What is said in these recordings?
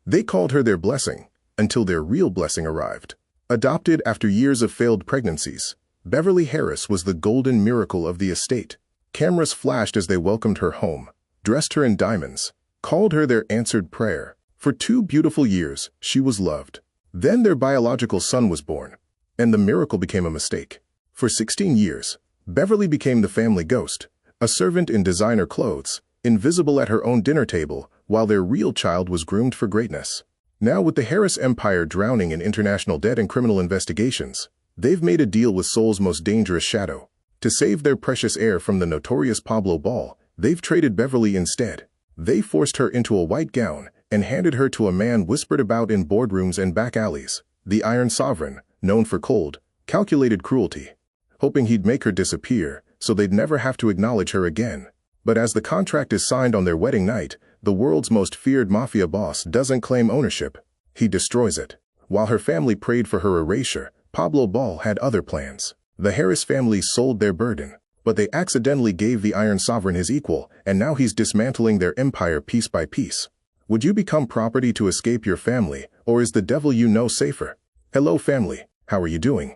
They called her their blessing, until their real blessing arrived. Adopted after years of failed pregnancies, Beverly Harris was the golden miracle of the estate. Cameras flashed as they welcomed her home, dressed her in diamonds, called her their answered prayer. For 2 beautiful years, she was loved. Then their biological son was born, and the miracle became a mistake. For 16 years, Beverly became the family ghost, a servant in designer clothes, invisible at her own dinner table, while their real child was groomed for greatness. Now, with the Harris empire drowning in international debt and criminal investigations, they've made a deal with Seoul's most dangerous shadow. To save their precious heir from the notorious Pablo Ball, they've traded Beverly instead. They forced her into a white gown and handed her to a man whispered about in boardrooms and back alleys, the Iron Sovereign, known for cold, calculated cruelty, hoping he'd make her disappear so they'd never have to acknowledge her again. But as the contract is signed on their wedding night, the world's most feared mafia boss doesn't claim ownership. He destroys it. While her family prayed for her erasure, Pablo Ball had other plans. The Harris family sold their burden, but they accidentally gave the Iron Sovereign his equal, and now he's dismantling their empire piece by piece. Would you become property to escape your family, or is the devil you know safer? Hello family, how are you doing?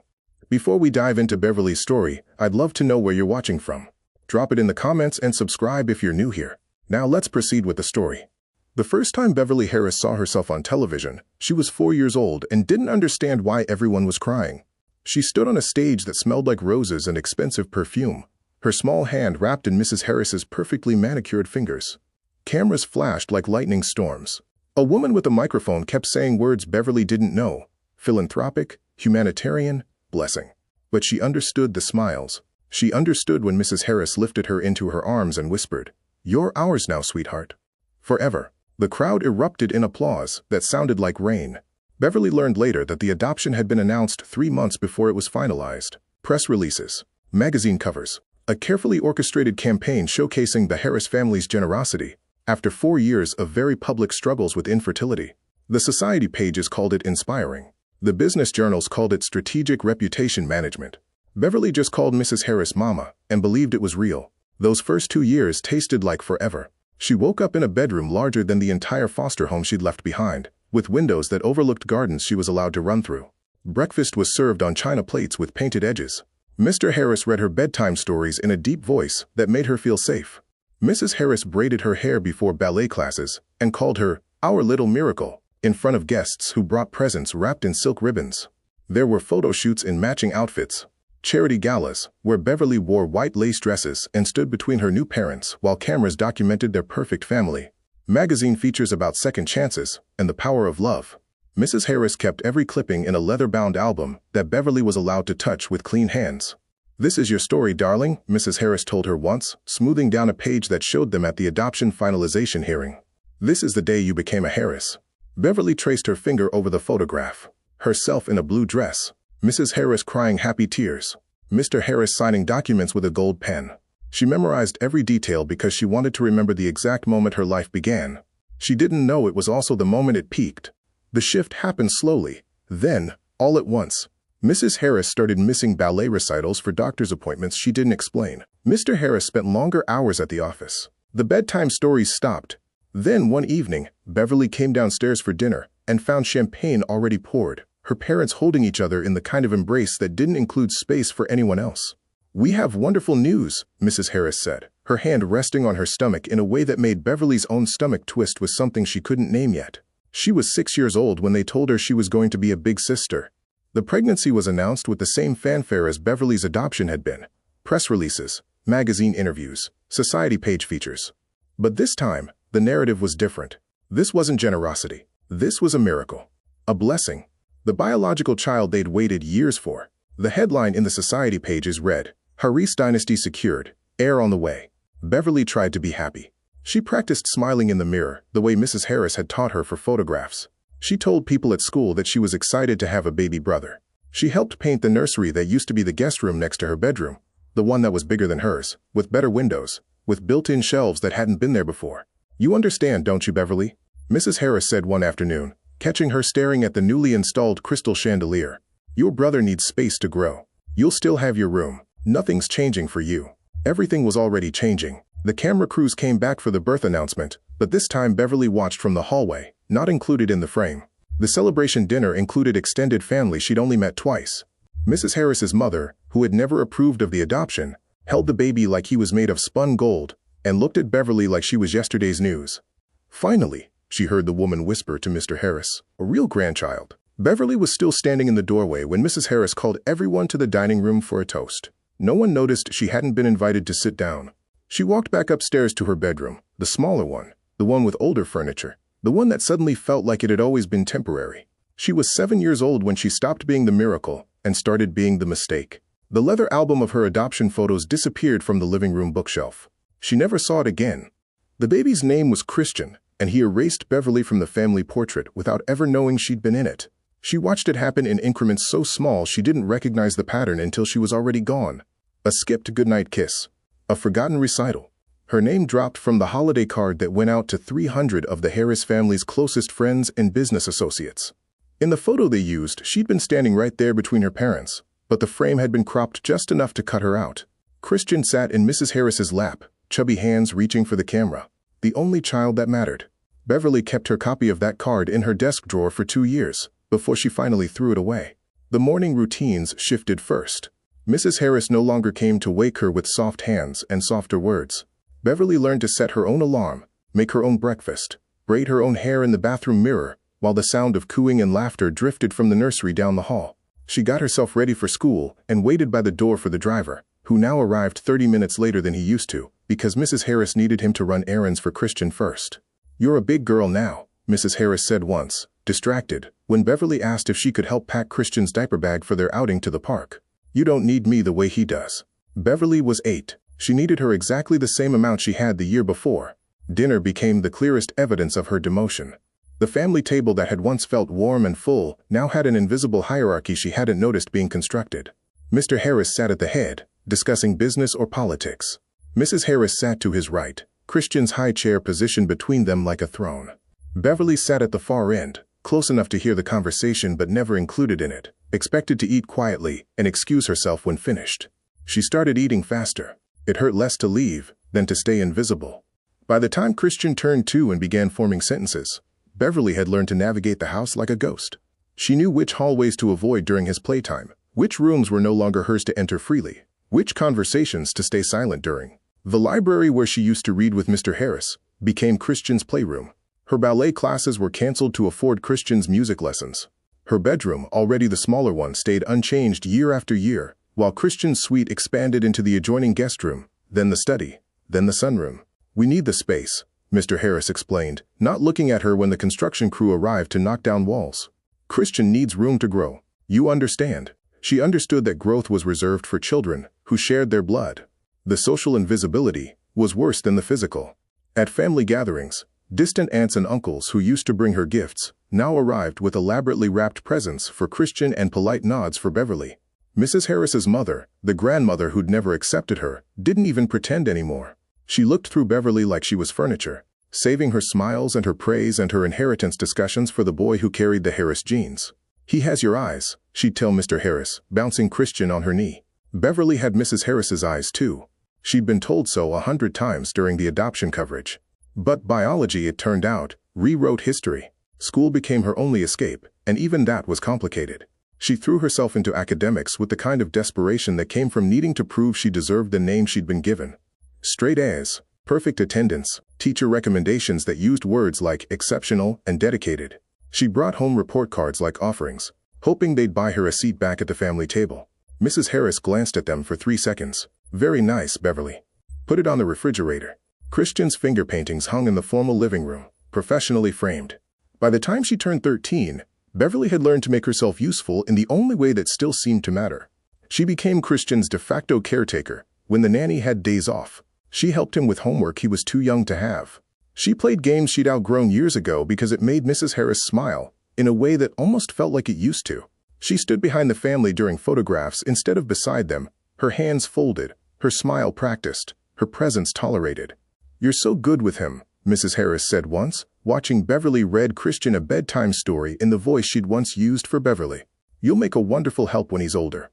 Before we dive into Beverly's story, I'd love to know where you're watching from. Drop it in the comments and subscribe if you're new here. Now let's proceed with the story. The first time Beverly Harris saw herself on television, she was 4 years old and didn't understand why everyone was crying. She stood on a stage that smelled like roses and expensive perfume, her small hand wrapped in Mrs. Harris's perfectly manicured fingers. Cameras flashed like lightning storms. A woman with a microphone kept saying words Beverly didn't know: philanthropic, humanitarian, blessing. But she understood the smiles. She understood when Mrs. Harris lifted her into her arms and whispered, "You're ours now, sweetheart. Forever." The crowd erupted in applause that sounded like rain. Beverly learned later that the adoption had been announced 3 months before it was finalized. Press releases, magazine covers, a carefully orchestrated campaign showcasing the Harris family's generosity. After 4 years of very public struggles with infertility, the society pages called it inspiring. The business journals called it strategic reputation management. Beverly just called Mrs. Harris Mama and believed it was real. Those first 2 years tasted like forever. She woke up in a bedroom larger than the entire foster home she'd left behind, with windows that overlooked gardens she was allowed to run through. Breakfast was served on china plates with painted edges. Mr. Harris read her bedtime stories in a deep voice that made her feel safe. Mrs. Harris braided her hair before ballet classes and called her "our little miracle" in front of guests who brought presents wrapped in silk ribbons. There were photo shoots in matching outfits, charity galas where Beverly wore white lace dresses and stood between her new parents while cameras documented their perfect family. Magazine features about second chances and the power of love. Mrs. Harris kept every clipping in a leather-bound album that Beverly was allowed to touch with clean hands. "This is your story, darling," Mrs. Harris told her once, smoothing down a page that showed them at the adoption finalization hearing. "This is the day you became a Harris." Beverly traced her finger over the photograph. Herself in a blue dress, Mrs. Harris crying happy tears, Mr. Harris signing documents with a gold pen. She memorized every detail because she wanted to remember the exact moment her life began. She didn't know it was also the moment it peaked. The shift happened slowly. Then, all at once, Mrs. Harris started missing ballet recitals for doctor's appointments she didn't explain. Mr. Harris spent longer hours at the office. The bedtime stories stopped. Then one evening, Beverly came downstairs for dinner and found champagne already poured, her parents holding each other in the kind of embrace that didn't include space for anyone else. "We have wonderful news," Mrs. Harris said, her hand resting on her stomach in a way that made Beverly's own stomach twist with something she couldn't name yet. She was 6 years old when they told her she was going to be a big sister. The pregnancy was announced with the same fanfare as Beverly's adoption had been: press releases, magazine interviews, society page features. But this time, the narrative was different. This wasn't generosity. This was a miracle. A blessing. The biological child they'd waited years for. The headline in the society pages read, "Harris Dynasty Secured, Heir on the Way." Beverly tried to be happy. She practiced smiling in the mirror, the way Mrs. Harris had taught her for photographs. She told people at school that she was excited to have a baby brother. She helped paint the nursery that used to be the guest room next to her bedroom, the one that was bigger than hers, with better windows, with built-in shelves that hadn't been there before. "You understand, don't you, Beverly?" Mrs. Harris said one afternoon, catching her staring at the newly installed crystal chandelier. "Your brother needs space to grow. You'll still have your room. Nothing's changing for you." Everything was already changing. The camera crews came back for the birth announcement, but this time Beverly watched from the hallway. not included in the frame. The celebration dinner included extended family she'd only met twice. Mrs. Harris's mother, who had never approved of the adoption, held the baby like he was made of spun gold and looked at Beverly like she was yesterday's news. "Finally," she heard the woman whisper to Mr. Harris, "a real grandchild." Beverly was still standing in the doorway when Mrs. Harris called everyone to the dining room for a toast. No one noticed she hadn't been invited to sit down. She walked back upstairs to her bedroom, the smaller one, the one with older furniture, the one that suddenly felt like it had always been temporary. She was 7 years old when she stopped being the miracle and started being the mistake. The leather album of her adoption photos disappeared from the living room bookshelf. She never saw it again. The baby's name was Christian, and he erased Beverly from the family portrait without ever knowing she'd been in it. She watched it happen in increments so small she didn't recognize the pattern until she was already gone. A skipped goodnight kiss. A forgotten recital. Her name dropped from the holiday card that went out to 300 of the Harris family's closest friends and business associates. In the photo they used, she'd been standing right there between her parents, but the frame had been cropped just enough to cut her out. Christian sat in Mrs. Harris's lap, chubby hands reaching for the camera. The only child that mattered. Beverly kept her copy of that card in her desk drawer for 2 years, before she finally threw it away. The morning routines shifted first. Mrs. Harris no longer came to wake her with soft hands and softer words. Beverly learned to set her own alarm, make her own breakfast, braid her own hair in the bathroom mirror, while the sound of cooing and laughter drifted from the nursery down the hall. She got herself ready for school and waited by the door for the driver, who now arrived 30 minutes later than he used to, because Mrs. Harris needed him to run errands for Christian first. "You're a big girl now," Mrs. Harris said once, distracted, when Beverly asked if she could help pack Christian's diaper bag for their outing to the park. "You don't need me the way he does." Beverly was 8. She needed her exactly the same amount she had the year before. Dinner became the clearest evidence of her demotion. The family table that had once felt warm and full now had an invisible hierarchy she hadn't noticed being constructed. Mr. Harris sat at the head, discussing business or politics. Mrs. Harris sat to his right, Christian's high chair positioned between them like a throne. Beverly sat at the far end, close enough to hear the conversation but never included in it, expected to eat quietly and excuse herself when finished. She started eating faster. It hurt less to leave than to stay invisible. By the time Christian turned 2 and began forming sentences, Beverly had learned to navigate the house like a ghost. She knew which hallways to avoid during his playtime, which rooms were no longer hers to enter freely, which conversations to stay silent during. The library where she used to read with Mr. Harris became Christian's playroom. Her ballet classes were canceled to afford Christian's music lessons. Her bedroom, already the smaller one, stayed unchanged year after year, while Christian's suite expanded into the adjoining guest room, then the study, then the sunroom. "We need the space," Mr. Harris explained, not looking at her when the construction crew arrived to knock down walls. "Christian needs room to grow. You understand." She understood that growth was reserved for children who shared their blood. The social invisibility was worse than the physical. At family gatherings, distant aunts and uncles who used to bring her gifts now arrived with elaborately wrapped presents for Christian and polite nods for Beverly. Mrs. Harris's mother, the grandmother who'd never accepted her, didn't even pretend anymore. She looked through Beverly like she was furniture, saving her smiles and her praise and her inheritance discussions for the boy who carried the Harris genes. "He has your eyes," she'd tell Mr. Harris, bouncing Christian on her knee. Beverly had Mrs. Harris's eyes too. She'd been told so 100 times during the adoption coverage. But biology, it turned out, rewrote history. School became her only escape, and even that was complicated. She threw herself into academics with the kind of desperation that came from needing to prove she deserved the name she'd been given. Straight A's, perfect attendance, teacher recommendations that used words like exceptional and dedicated. She brought home report cards like offerings, hoping they'd buy her a seat back at the family table. Mrs. Harris glanced at them for 3 seconds. "Very nice, Beverly. Put it on the refrigerator." Christian's finger paintings hung in the formal living room, professionally framed. By the time she turned 13, Beverly had learned to make herself useful in the only way that still seemed to matter. She became Christian's de facto caretaker. When the nanny had days off, she helped him with homework he was too young to have. She played games she'd outgrown years ago because it made Mrs. Harris smile in a way that almost felt like it used to. She stood behind the family during photographs instead of beside them, her hands folded, her smile practiced, her presence tolerated. "You're so good with him," Mrs. Harris said once, watching Beverly read Christian a bedtime story in the voice she'd once used for Beverly. "You'll make a wonderful help when he's older.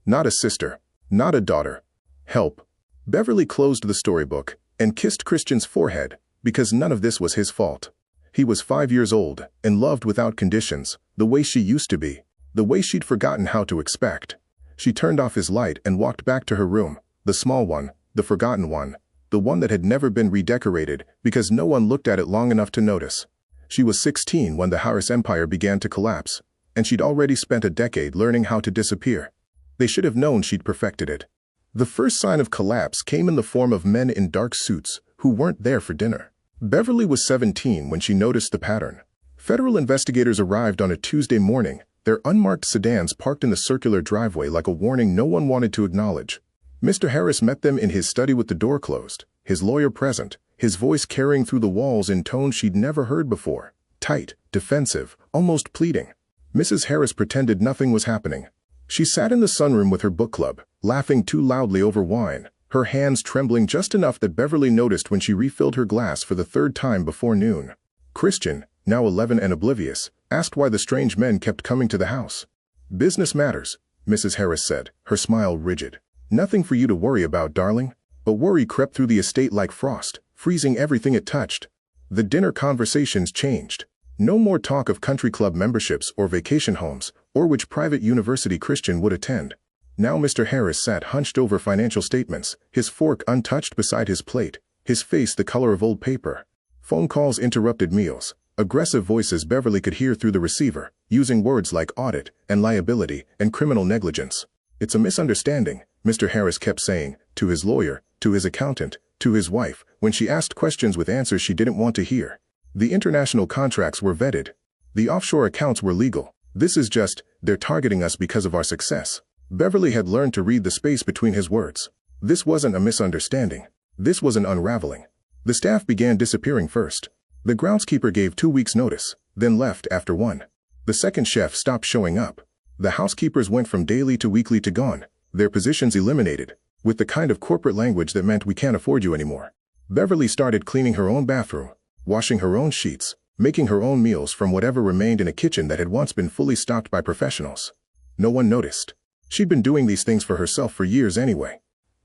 Not a sister, not a daughter. Help." Beverly closed the storybook and kissed Christian's forehead because none of this was his fault. He was 5 years old and loved without conditions, the way she used to be, the way she'd forgotten how to expect. She turned off his light and walked back to her room, the small one, the forgotten one, the one that had never been redecorated because no one looked at it long enough to notice. She was 16 when the Harris empire began to collapse, and she'd already spent a decade learning how to disappear. They should have known she'd perfected it. The first sign of collapse came in the form of men in dark suits who weren't there for dinner. Beverly was 17 when she noticed the pattern. Federal investigators arrived on a Tuesday morning, their unmarked sedans parked in the circular driveway like a warning no one wanted to acknowledge. Mr. Harris met them in his study with the door closed, his lawyer present, his voice carrying through the walls in tones she'd never heard before. Tight, defensive, almost pleading. Mrs. Harris pretended nothing was happening. She sat in the sunroom with her book club, laughing too loudly over wine, her hands trembling just enough that Beverly noticed when she refilled her glass for the third time before noon. Christian, now 11 and oblivious, asked why the strange men kept coming to the house. "Business matters," Mrs. Harris said, her smile rigid. "Nothing for you to worry about, darling." But worry crept through the estate like frost, freezing everything it touched. The dinner conversations changed. No more talk of country club memberships or vacation homes, or which private university Christian would attend. Now Mr. Harris sat hunched over financial statements, his fork untouched beside his plate, his face the color of old paper. Phone calls interrupted meals. Aggressive voices Beverly could hear through the receiver, using words like audit and liability and criminal negligence. "It's a misunderstanding," Mr. Harris kept saying, to his lawyer, to his accountant, to his wife, when she asked questions with answers she didn't want to hear. The international contracts were vetted. The offshore accounts were legal. This is just, they're targeting us because of our success. Beverly had learned to read the space between his words. This wasn't a misunderstanding. This was an unraveling. The staff began disappearing first. The groundskeeper gave 2 weeks' notice, then left after one. The second chef stopped showing up. The housekeepers went from daily to weekly to gone, their positions eliminated, with the kind of corporate language that meant we can't afford you anymore. Beverly started cleaning her own bathroom, washing her own sheets, making her own meals from whatever remained in a kitchen that had once been fully stocked by professionals. No one noticed. She'd been doing these things for herself for years anyway.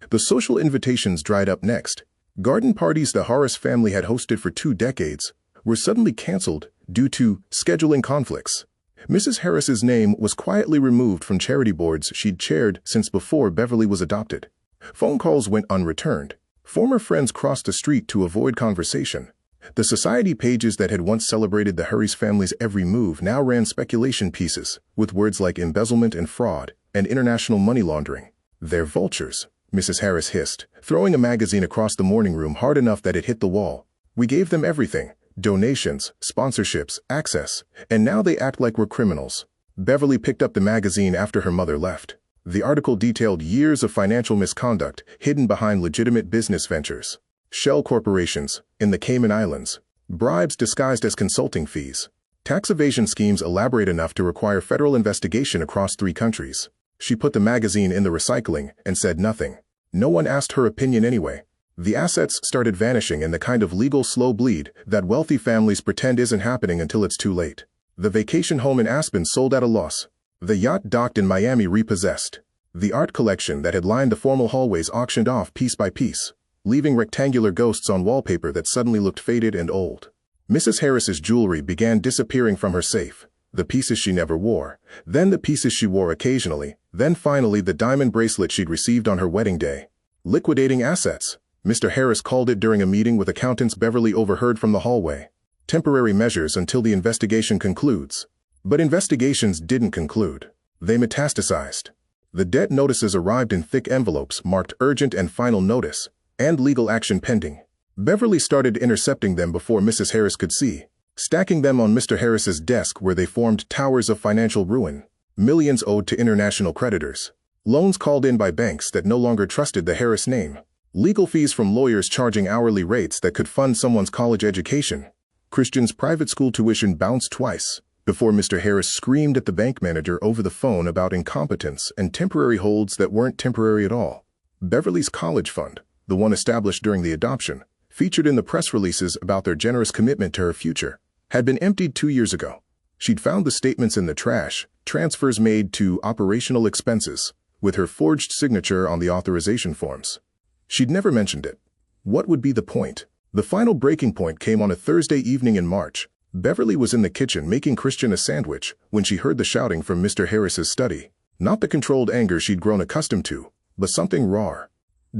The social invitations dried up next. Garden parties the Harris family had hosted for 2 decades were suddenly canceled due to scheduling conflicts. Mrs. Harris's name was quietly removed from charity boards she'd chaired since before Beverly was adopted. Phone calls went unreturned. Former friends crossed the street to avoid conversation. The society pages that had once celebrated the Harris family's every move now ran speculation pieces, with words like embezzlement and fraud, and international money laundering. "They're vultures," Mrs. Harris hissed, throwing a magazine across the morning room hard enough that it hit the wall. "We gave them everything. Donations, sponsorships, access, and now they act like we're criminals." Beverly picked up the magazine after her mother left. The article detailed years of financial misconduct hidden behind legitimate business ventures. Shell corporations in the Cayman Islands, bribes disguised as consulting fees, tax evasion schemes elaborate enough to require federal investigation across 3 countries. She put the magazine in the recycling and said nothing. No one asked her opinion anyway. The assets started vanishing in the kind of legal slow bleed that wealthy families pretend isn't happening until it's too late. The vacation home in Aspen sold at a loss. The yacht docked in Miami repossessed. The art collection that had lined the formal hallways auctioned off piece by piece, leaving rectangular ghosts on wallpaper that suddenly looked faded and old. Mrs. Harris's jewelry began disappearing from her safe, the pieces she never wore, then the pieces she wore occasionally, then finally the diamond bracelet she'd received on her wedding day. Liquidating assets, Mr. Harris called it during a meeting with accountants Beverly overheard from the hallway. Temporary measures until the investigation concludes. But investigations didn't conclude. They metastasized. The debt notices arrived in thick envelopes marked urgent and final notice, and legal action pending. Beverly started intercepting them before Mrs. Harris could see, stacking them on Mr. Harris's desk where they formed towers of financial ruin. Millions owed to international creditors. Loans called in by banks that no longer trusted the Harris name. Legal fees from lawyers charging hourly rates that could fund someone's college education. Christian's private school tuition bounced twice before Mr. Harris screamed at the bank manager over the phone about incompetence and temporary holds that weren't temporary at all. Beverly's college fund, the one established during the adoption, featured in the press releases about their generous commitment to her future, had been emptied 2 years ago. She'd found the statements in the trash, transfers made to operational expenses, with her forged signature on the authorization forms. She'd never mentioned it. What would be the point? The final breaking point came on a Thursday evening in March, Beverly was in the kitchen making Christian a sandwich when she heard the shouting from Mr. Harris's study. Not the controlled anger she'd grown accustomed to, but something raw.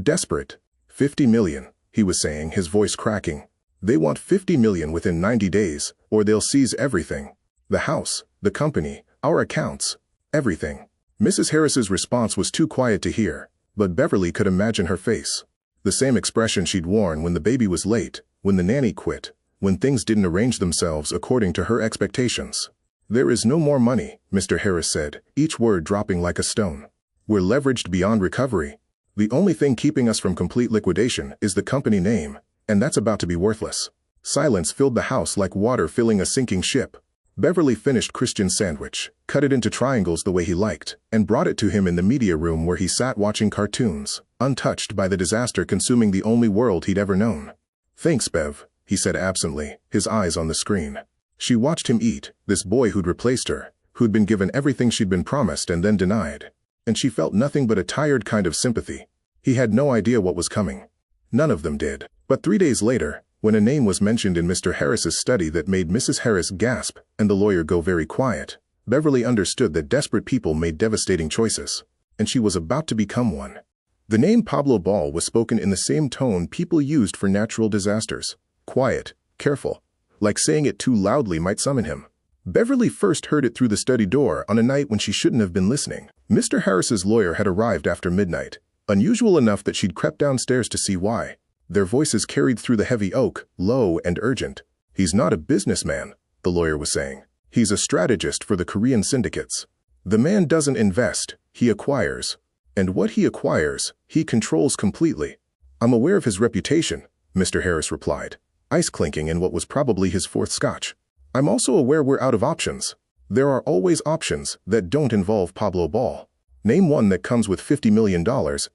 Desperate. 50 million, he was saying, his voice cracking. They want 50 million within 90 days, or they'll seize everything. The house, the company, our accounts, everything. Mrs. Harris's response was too quiet to hear, but Beverly could imagine her face. The same expression she'd worn when the baby was late, when the nanny quit, when things didn't arrange themselves according to her expectations. There is no more money, Mr. Harris said, each word dropping like a stone. We're leveraged beyond recovery. The only thing keeping us from complete liquidation is the company name, and that's about to be worthless. Silence filled the house like water filling a sinking ship. Beverly finished Christian's sandwich, cut it into triangles the way he liked, and brought it to him in the media room where he sat watching cartoons, untouched by the disaster consuming the only world he'd ever known. Thanks, Bev, he said absently, his eyes on the screen. She watched him eat, this boy who'd replaced her, who'd been given everything she'd been promised and then denied. And she felt nothing but a tired kind of sympathy. He had no idea what was coming. None of them did. But 3 days later, when a name was mentioned in Mr. Harris's study that made Mrs. Harris gasp and the lawyer go very quiet, Beverly understood that desperate people made devastating choices, and she was about to become one. The name Pablo Ball was spoken in the same tone people used for natural disasters. Quiet, careful, like saying it too loudly might summon him. Beverly first heard it through the study door on a night when she shouldn't have been listening. Mr. Harris's lawyer had arrived after midnight, unusual enough that she'd crept downstairs to see why. Their voices carried through the heavy oak, low and urgent. He's not a businessman, the lawyer was saying. He's a strategist for the Korean syndicates. The man doesn't invest, he acquires. And what he acquires, he controls completely. I'm aware of his reputation, Mr. Harris replied, ice clinking in what was probably his fourth scotch. I'm also aware we're out of options. There are always options that don't involve Pablo Ball. Name one that comes with $50 million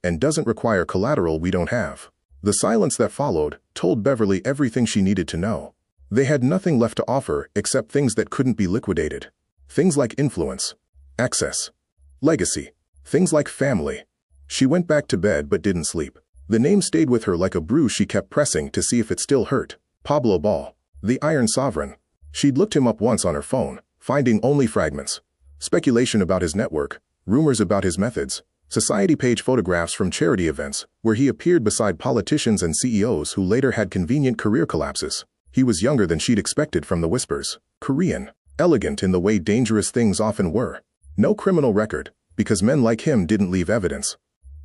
and doesn't require collateral we don't have. The silence that followed told Beverly everything she needed to know. They had nothing left to offer except things that couldn't be liquidated. Things like influence, access, legacy, things like family. She went back to bed but didn't sleep. The name stayed with her like a bruise she kept pressing to see if it still hurt. Pablo Ball, the Iron Sovereign. She'd looked him up once on her phone, finding only fragments. Speculation about his network, rumors about his methods, society page photographs from charity events where he appeared beside politicians and CEOs who later had convenient career collapses. He was younger than she'd expected from the whispers. Korean, elegant in the way dangerous things often were. No criminal record, because men like him didn't leave evidence.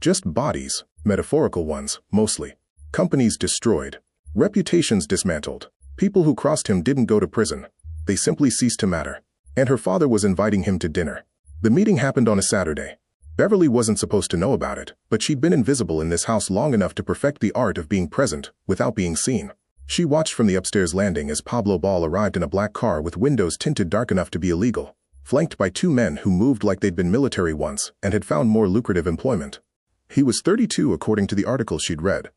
Just bodies, metaphorical ones, mostly. Companies destroyed. Reputations dismantled. People who crossed him didn't go to prison. They simply ceased to matter. And her father was inviting him to dinner. The meeting happened on a Saturday. Beverly wasn't supposed to know about it, but she'd been invisible in this house long enough to perfect the art of being present without being seen. She watched from the upstairs landing as Pablo Ball arrived in a black car with windows tinted dark enough to be illegal, flanked by two men who moved like they'd been military once and had found more lucrative employment. He was 32 according to the article she'd read.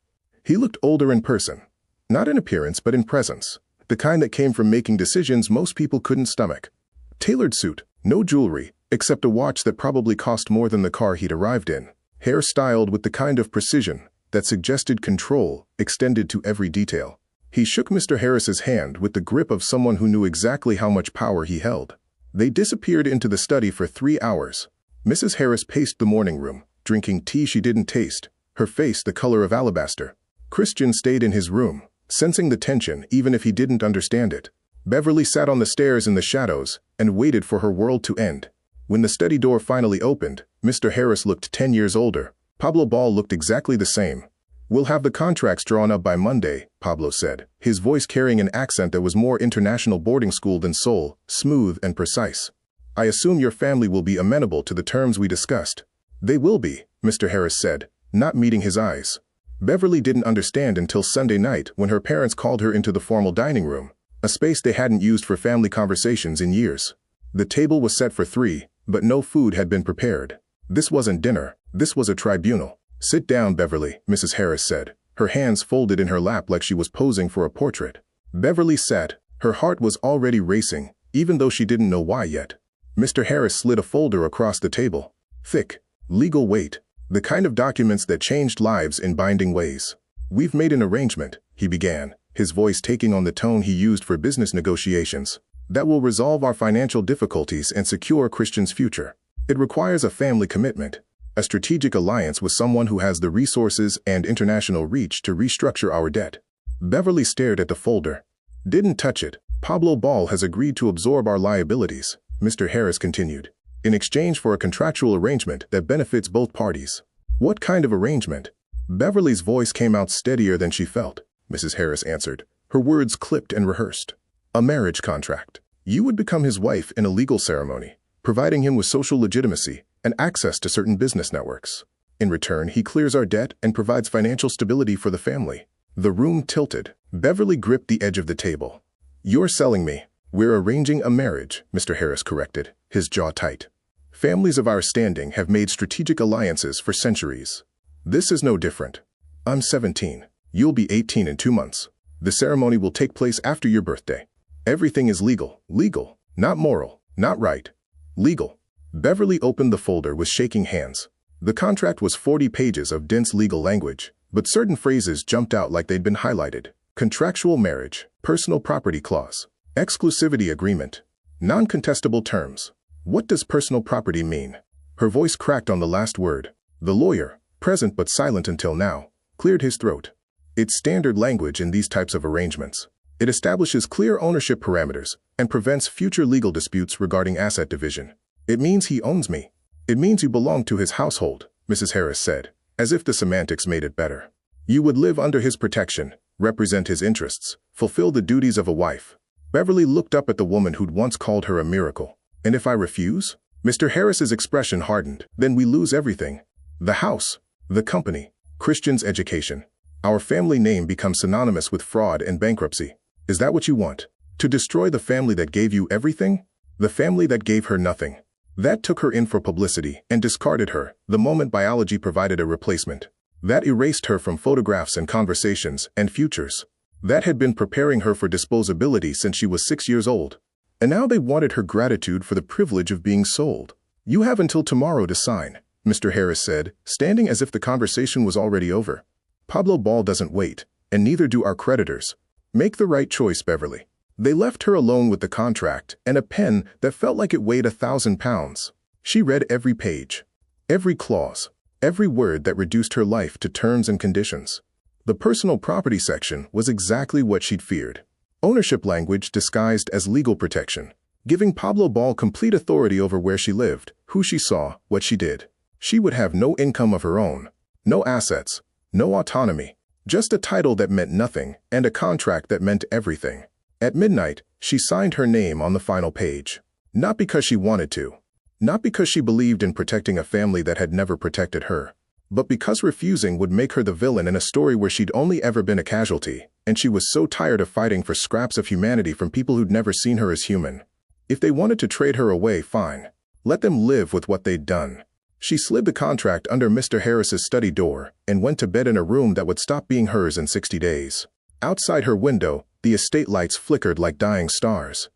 He looked older in person. Not in appearance but in presence. The kind that came from making decisions most people couldn't stomach. Tailored suit, no jewelry, except a watch that probably cost more than the car he'd arrived in. Hair styled with the kind of precision that suggested control extended to every detail. He shook Mr. Harris's hand with the grip of someone who knew exactly how much power he held. They disappeared into the study for 3 hours. Mrs. Harris paced the morning room, drinking tea she didn't taste, her face the color of alabaster. Christian stayed in his room, sensing the tension even if he didn't understand it. Beverly sat on the stairs in the shadows and waited for her world to end. When the study door finally opened, Mr. Harris looked 10 years older. Pablo Ball looked exactly the same. We'll have the contracts drawn up by Monday, Pablo said, his voice carrying an accent that was more international boarding school than Seoul, smooth and precise. I assume your family will be amenable to the terms we discussed. They will be, Mr. Harris said, not meeting his eyes. Beverly didn't understand until Sunday night when her parents called her into the formal dining room, a space they hadn't used for family conversations in years. The table was set for 3, but no food had been prepared. This wasn't dinner, this was a tribunal. Sit down, Beverly, Mrs. Harris said, her hands folded in her lap like she was posing for a portrait. Beverly sat, her heart was already racing, even though she didn't know why yet. Mr. Harris slid a folder across the table. Thick, legal weight, the kind of documents that changed lives in binding ways. We've made an arrangement, he began, his voice taking on the tone he used for business negotiations. "That will resolve our financial difficulties and secure Christian's future. It requires a family commitment, a strategic alliance with someone who has the resources and international reach to restructure our debt." Beverly stared at the folder. "Didn't touch it. Pablo Ball has agreed to absorb our liabilities," Mr. Harris continued, "in exchange for a contractual arrangement that benefits both parties." "What kind of arrangement?" Beverly's voice came out steadier than she felt. Mrs. Harris answered, her words clipped and rehearsed. "A marriage contract. You would become his wife in a legal ceremony, providing him with social legitimacy and access to certain business networks. In return, he clears our debt and provides financial stability for the family." The room tilted. Beverly gripped the edge of the table. "You're selling me." "We're arranging a marriage," Mr. Harris corrected, his jaw tight. "Families of our standing have made strategic alliances for centuries. This is no different. I'm 17. You'll be 18 in 2 months. The ceremony will take place after your birthday. Everything is legal. Legal. Not moral. Not right. Legal." Beverly opened the folder with shaking hands. The contract was 40 pages of dense legal language, but certain phrases jumped out like they'd been highlighted. Contractual marriage, personal property clause, exclusivity agreement, non-contestable terms. What does personal property mean? Her voice cracked on the last word. The lawyer, present but silent until now, cleared his throat. "It's standard language in these types of arrangements. It establishes clear ownership parameters and prevents future legal disputes regarding asset division. It means he owns me. It means you belong to his household," Mrs. Harris said, as if the semantics made it better. "You would live under his protection, represent his interests, fulfill the duties of a wife." Beverly looked up at the woman who'd once called her a miracle. "And if I refuse?" Mr. Harris's expression hardened. "Then we lose everything. The house, the company, Christian's education. Our family name becomes synonymous with fraud and bankruptcy. Is that what you want? To destroy the family that gave you everything? The family that gave her nothing. That took her in for publicity and discarded her the moment biology provided a replacement. That erased her from photographs and conversations and futures. That had been preparing her for disposability since she was 6 years old. And now they wanted her gratitude for the privilege of being sold. You have until tomorrow to sign, Mr. Harris said, standing as if the conversation was already over. Pablo Ball doesn't wait, and neither do our creditors. Make the right choice, Beverly. They left her alone with the contract and a pen that felt like it weighed 1,000 pounds. She read every page, every clause, every word that reduced her life to terms and conditions. The personal property section was exactly what she'd feared. Ownership language disguised as legal protection, giving Pablo Ball complete authority over where she lived, who she saw, what she did. She would have no income of her own, no assets, no autonomy, just a title that meant nothing and a contract that meant everything. At midnight, she signed her name on the final page. Not because she wanted to, not because she believed in protecting a family that had never protected her, but because refusing would make her the villain in a story where she'd only ever been a casualty, and she was so tired of fighting for scraps of humanity from people who'd never seen her as human. If they wanted to trade her away, fine. Let them live with what they'd done. She slid the contract under Mr. Harris's study door and went to bed in a room that would stop being hers in 60 days. Outside her window, the estate lights flickered like dying stars.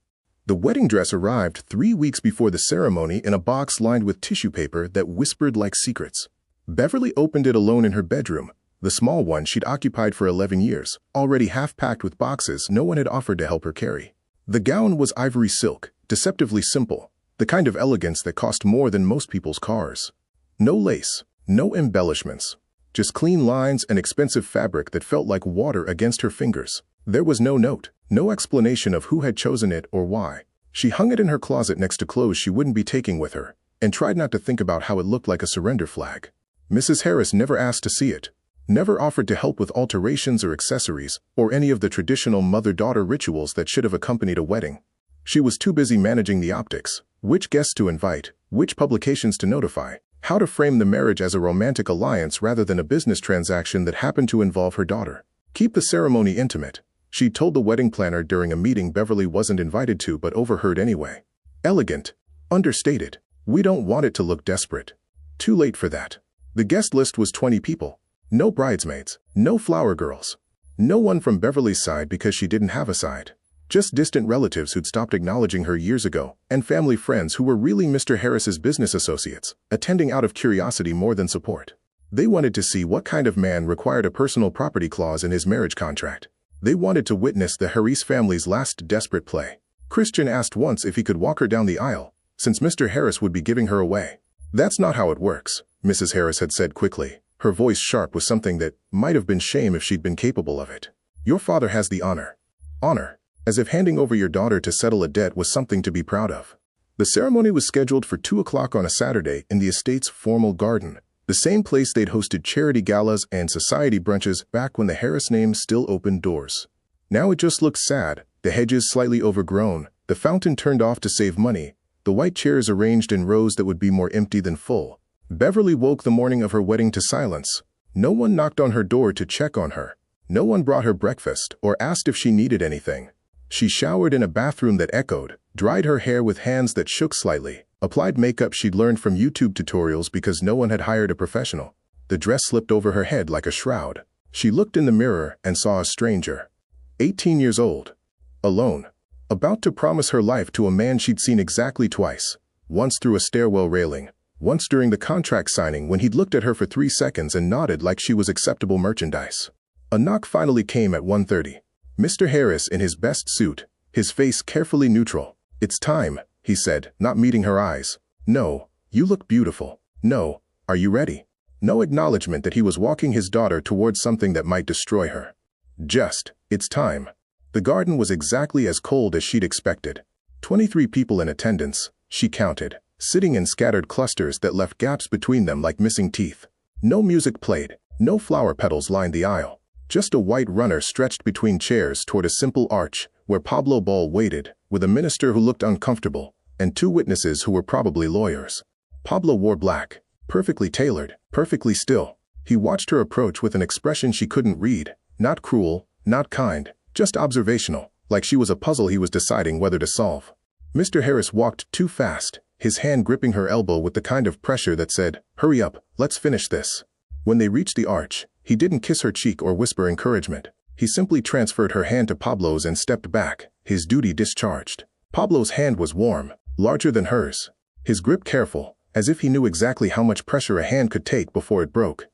The wedding dress arrived 3 weeks before the ceremony in a box lined with tissue paper that whispered like secrets. Beverly opened it alone in her bedroom, the small one she'd occupied for 11 years, already half-packed with boxes no one had offered to help her carry. The gown was ivory silk, deceptively simple, the kind of elegance that cost more than most people's cars. No lace, no embellishments, just clean lines and expensive fabric that felt like water against her fingers. There was no note, no explanation of who had chosen it or why. She hung it in her closet next to clothes she wouldn't be taking with her, and tried not to think about how it looked like a surrender flag. Mrs. Harris never asked to see it, never offered to help with alterations or accessories, or any of the traditional mother-daughter rituals that should have accompanied a wedding. She was too busy managing the optics, which guests to invite, which publications to notify, how to frame the marriage as a romantic alliance rather than a business transaction that happened to involve her daughter. Keep the ceremony intimate, she told the wedding planner during a meeting Beverly wasn't invited to but overheard anyway. Elegant, understated. We don't want it to look desperate. Too late for that. The guest list was 20 people. No bridesmaids, no flower girls. No one from Beverly's side because she didn't have a side. Just distant relatives who'd stopped acknowledging her years ago, and family friends who were really Mr. Harris's business associates, attending out of curiosity more than support. They wanted to see what kind of man required a personal property clause in his marriage contract. They wanted to witness the Harris family's last desperate play. Christian asked once if he could walk her down the aisle, since Mr. Harris would be giving her away. "That's not how it works," Mrs. Harris had said quickly, her voice sharp with something that might have been shame if she'd been capable of it. "Your father has the honor." Honor? As if handing over your daughter to settle a debt was something to be proud of. The ceremony was scheduled for 2 o'clock on a Saturday in the estate's formal garden, the same place they'd hosted charity galas and society brunches back when the Harris name still opened doors. Now it just looked sad, the hedges slightly overgrown, the fountain turned off to save money, the white chairs arranged in rows that would be more empty than full. Beverly woke the morning of her wedding to silence. No one knocked on her door to check on her. No one brought her breakfast or asked if she needed anything. She showered in a bathroom that echoed, dried her hair with hands that shook slightly, applied makeup she'd learned from YouTube tutorials because no one had hired a professional. The dress slipped over her head like a shroud. She looked in the mirror and saw a stranger. 18 years old. Alone. About to promise her life to a man she'd seen exactly twice. Once through a stairwell railing. Once during the contract signing when he'd looked at her for 3 seconds and nodded like she was acceptable merchandise. A knock finally came at 1:30. Mr. Harris in his best suit, his face carefully neutral. "It's time," he said, not meeting her eyes. "No, you look beautiful. No, are you ready?" No acknowledgement that he was walking his daughter towards something that might destroy her. Just, "It's time." The garden was exactly as cold as she'd expected. 23 people in attendance, she counted, sitting in scattered clusters that left gaps between them like missing teeth. No music played, no flower petals lined the aisle. Just a white runner stretched between chairs toward a simple arch where Pablo Ball waited, with a minister who looked uncomfortable, and 2 witnesses who were probably lawyers. Pablo wore black, perfectly tailored, perfectly still. He watched her approach with an expression she couldn't read, not cruel, not kind, just observational, like she was a puzzle he was deciding whether to solve. Mr. Harris walked too fast, his hand gripping her elbow with the kind of pressure that said, "Hurry up, let's finish this." When they reached the arch, he didn't kiss her cheek or whisper encouragement. He simply transferred her hand to Pablo's and stepped back, his duty discharged. Pablo's hand was warm, larger than hers. His grip careful, as if he knew exactly how much pressure a hand could take before it broke.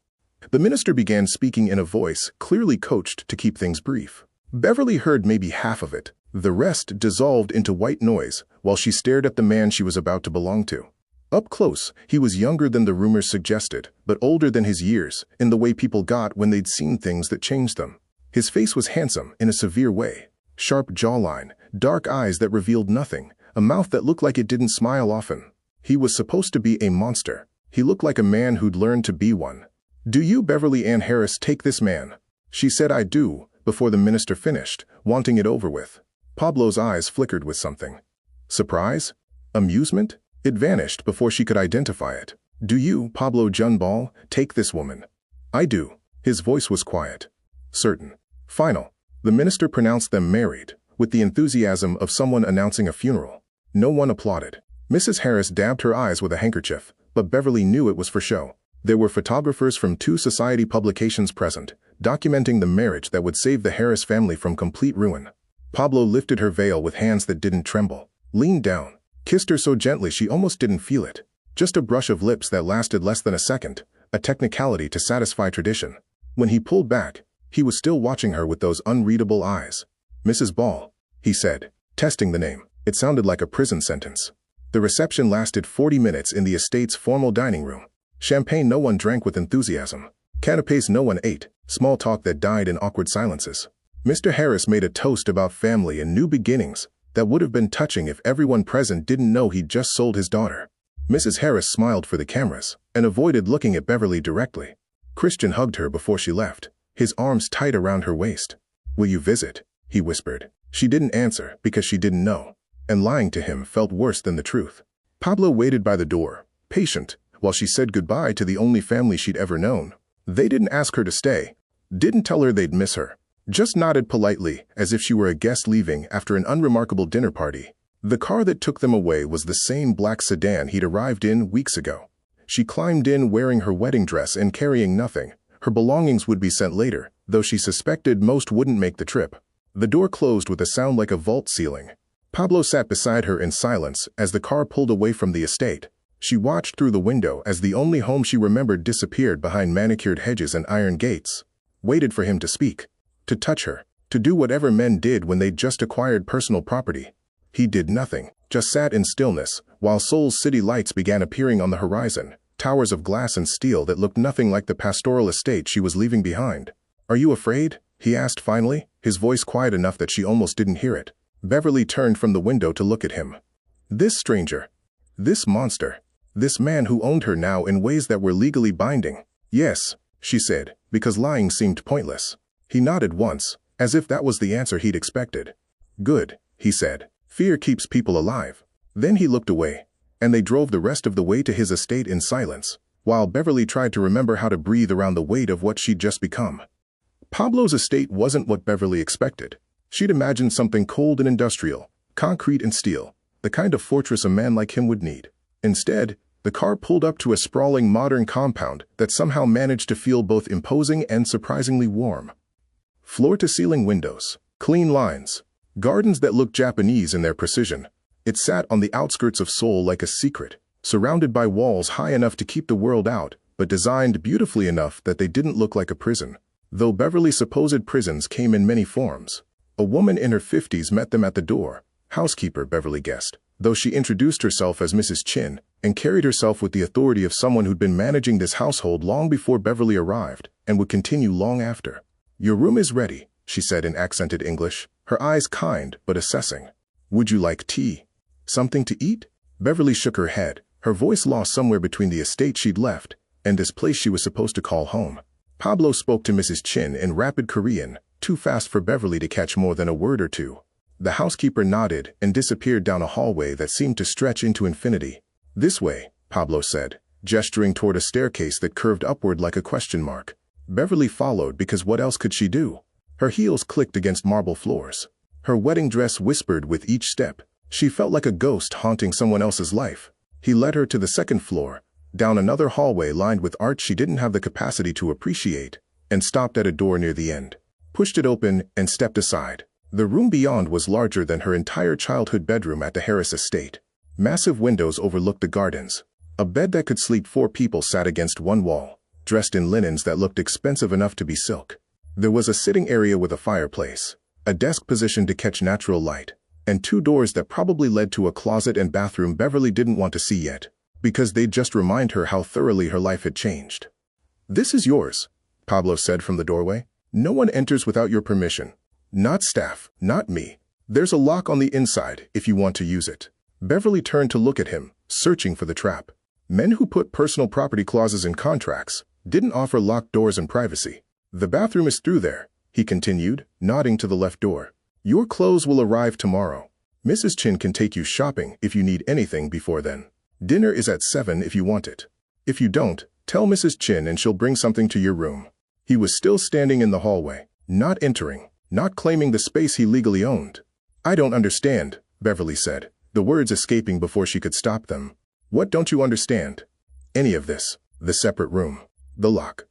The minister began speaking in a voice clearly coached to keep things brief. Beverly heard maybe half of it. The rest dissolved into white noise while she stared at the man she was about to belong to. Up close, he was younger than the rumors suggested, but older than his years, in the way people got when they'd seen things that changed them. His face was handsome in a severe way. Sharp jawline, dark eyes that revealed nothing, a mouth that looked like it didn't smile often. He was supposed to be a monster. He looked like a man who'd learned to be one. "Do you, Beverly Ann Harris, take this man?" She said, "I do," before the minister finished, wanting it over with. Pablo's eyes flickered with something. Surprise? Amusement? It vanished before she could identify it. "Do you, Pablo John Ball, take this woman?" "I do." His voice was quiet. Certain. Final. The minister pronounced them married, with the enthusiasm of someone announcing a funeral. No one applauded. Mrs. Harris dabbed her eyes with a handkerchief, but Beverly knew it was for show. There were photographers from 2 society publications present, documenting the marriage that would save the Harris family from complete ruin. Pablo lifted her veil with hands that didn't tremble, leaned down, kissed her so gently she almost didn't feel it. Just a brush of lips that lasted less than a second, a technicality to satisfy tradition. When he pulled back, he was still watching her with those unreadable eyes. "Mrs. Ball," he said, testing the name. It sounded like a prison sentence. The reception lasted 40 minutes in the estate's formal dining room. Champagne no one drank with enthusiasm. Canapés no one ate, small talk that died in awkward silences. Mr. Harris made a toast about family and new beginnings that would have been touching if everyone present didn't know he'd just sold his daughter. Mrs. Harris smiled for the cameras and avoided looking at Beverly directly. Christian hugged her before she left, his arms tight around her waist. "Will you visit?" he whispered. She didn't answer because she didn't know, and lying to him felt worse than the truth. Pablo waited by the door, patient, while she said goodbye to the only family she'd ever known. They didn't ask her to stay, didn't tell her they'd miss her, just nodded politely as if she were a guest leaving after an unremarkable dinner party. The car that took them away was the same black sedan he'd arrived in weeks ago. She climbed in wearing her wedding dress and carrying nothing. Her belongings would be sent later, though she suspected most wouldn't make the trip. The door closed with a sound like a vault ceiling. Pablo sat beside her in silence as the car pulled away from the estate. She watched through the window as the only home she remembered disappeared behind manicured hedges and iron gates. Waited for him to speak, to touch her, to do whatever men did when they'd just acquired personal property. He did nothing, just sat in stillness, while Seoul's city lights began appearing on the horizon, towers of glass and steel that looked nothing like the pastoral estate she was leaving behind. "Are you afraid?" he asked finally, his voice quiet enough that she almost didn't hear it. Beverly turned from the window to look at him. This stranger. This monster. This man who owned her now in ways that were legally binding. "Yes," she said, because lying seemed pointless. He nodded once, as if that was the answer he'd expected. "Good," he said. "Fear keeps people alive." Then he looked away, and they drove the rest of the way to his estate in silence, while Beverly tried to remember how to breathe around the weight of what she'd just become. Pablo's estate wasn't what Beverly expected. She'd imagined something cold and industrial, concrete and steel, the kind of fortress a man like him would need. Instead, the car pulled up to a sprawling modern compound that somehow managed to feel both imposing and surprisingly warm. Floor-to-ceiling windows, clean lines, gardens that looked Japanese in their precision. It sat on the outskirts of Seoul like a secret, surrounded by walls high enough to keep the world out, but designed beautifully enough that they didn't look like a prison. Though Beverly's supposed prisons came in many forms. A woman in her 50s met them at the door. Housekeeper, Beverly guessed, though she introduced herself as Mrs. Chin, and carried herself with the authority of someone who'd been managing this household long before Beverly arrived, and would continue long after. "Your room is ready," she said in accented English, her eyes kind but assessing. "Would you like tea? Something to eat?" Beverly shook her head, her voice lost somewhere between the estate she'd left and this place she was supposed to call home. Pablo spoke to Mrs. Chin in rapid Korean, too fast for Beverly to catch more than a word or two. The housekeeper nodded and disappeared down a hallway that seemed to stretch into infinity. "This way," Pablo said, gesturing toward a staircase that curved upward like a question mark. Beverly followed because what else could she do? Her heels clicked against marble floors. Her wedding dress whispered with each step. She felt like a ghost haunting someone else's life. He led her to the second floor, down another hallway lined with art she didn't have the capacity to appreciate, and stopped at a door near the end. Pushed it open and stepped aside. The room beyond was larger than her entire childhood bedroom at the Harris estate. Massive windows overlooked the gardens. A bed that could sleep 4 people sat against one wall, dressed in linens that looked expensive enough to be silk. There was a sitting area with a fireplace, a desk positioned to catch natural light, and 2 doors that probably led to a closet and bathroom Beverly didn't want to see yet, because they'd just remind her how thoroughly her life had changed. "This is yours," Pablo said from the doorway. "No one enters without your permission. Not staff, not me. There's a lock on the inside if you want to use it." Beverly turned to look at him, searching for the trap. Men who put personal property clauses in contracts didn't offer locked doors and privacy. "The bathroom is through there," he continued, nodding to the left door. "Your clothes will arrive tomorrow. Mrs. Chin can take you shopping if you need anything before then. Dinner is at 7 if you want it. If you don't, tell Mrs. Chin and she'll bring something to your room." He was still standing in the hallway, not entering, not claiming the space he legally owned. "I don't understand," Beverly said, the words escaping before she could stop them. "What don't you understand?" "Any of this. The separate room. The lock.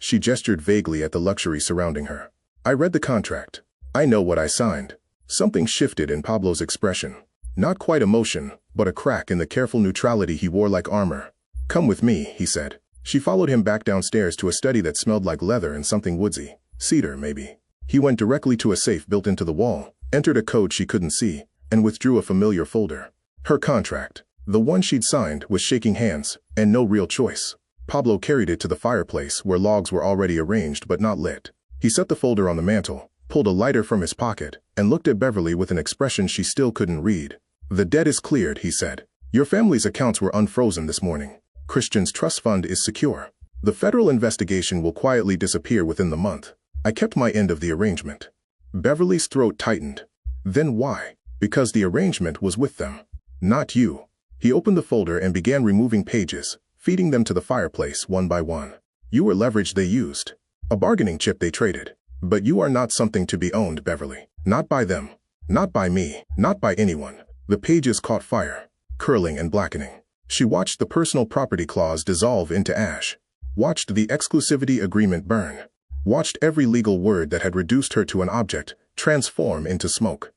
She gestured vaguely at the luxury surrounding her. "I read the contract. I know what I signed." Something shifted in Pablo's expression. Not quite emotion, but a crack in the careful neutrality he wore like armor. "Come with me," he said. She followed him back downstairs to a study that smelled like leather and something woodsy. Cedar, maybe. He went directly to a safe built into the wall, entered a code she couldn't see, and withdrew a familiar folder. Her contract. The one she'd signed was shaking hands, and no real choice. Pablo carried it to the fireplace where logs were already arranged but not lit. He set the folder on the mantel, pulled a lighter from his pocket, and looked at Beverly with an expression she still couldn't read. "The debt is cleared," he said. "Your family's accounts were unfrozen this morning. Christian's trust fund is secure. The federal investigation will quietly disappear within the month. I kept my end of the arrangement." Beverly's throat tightened. "Then why?" "Because the arrangement was with them. Not you." He opened the folder and began removing pages, feeding them to the fireplace one by one. "You were leverage they used. A bargaining chip they traded. But you are not something to be owned, Beverly. Not by them. Not by me. Not by anyone." The pages caught fire, curling and blackening. She watched the personal property clause dissolve into ash. Watched the exclusivity agreement burn. Watched every legal word that had reduced her to an object transform into smoke.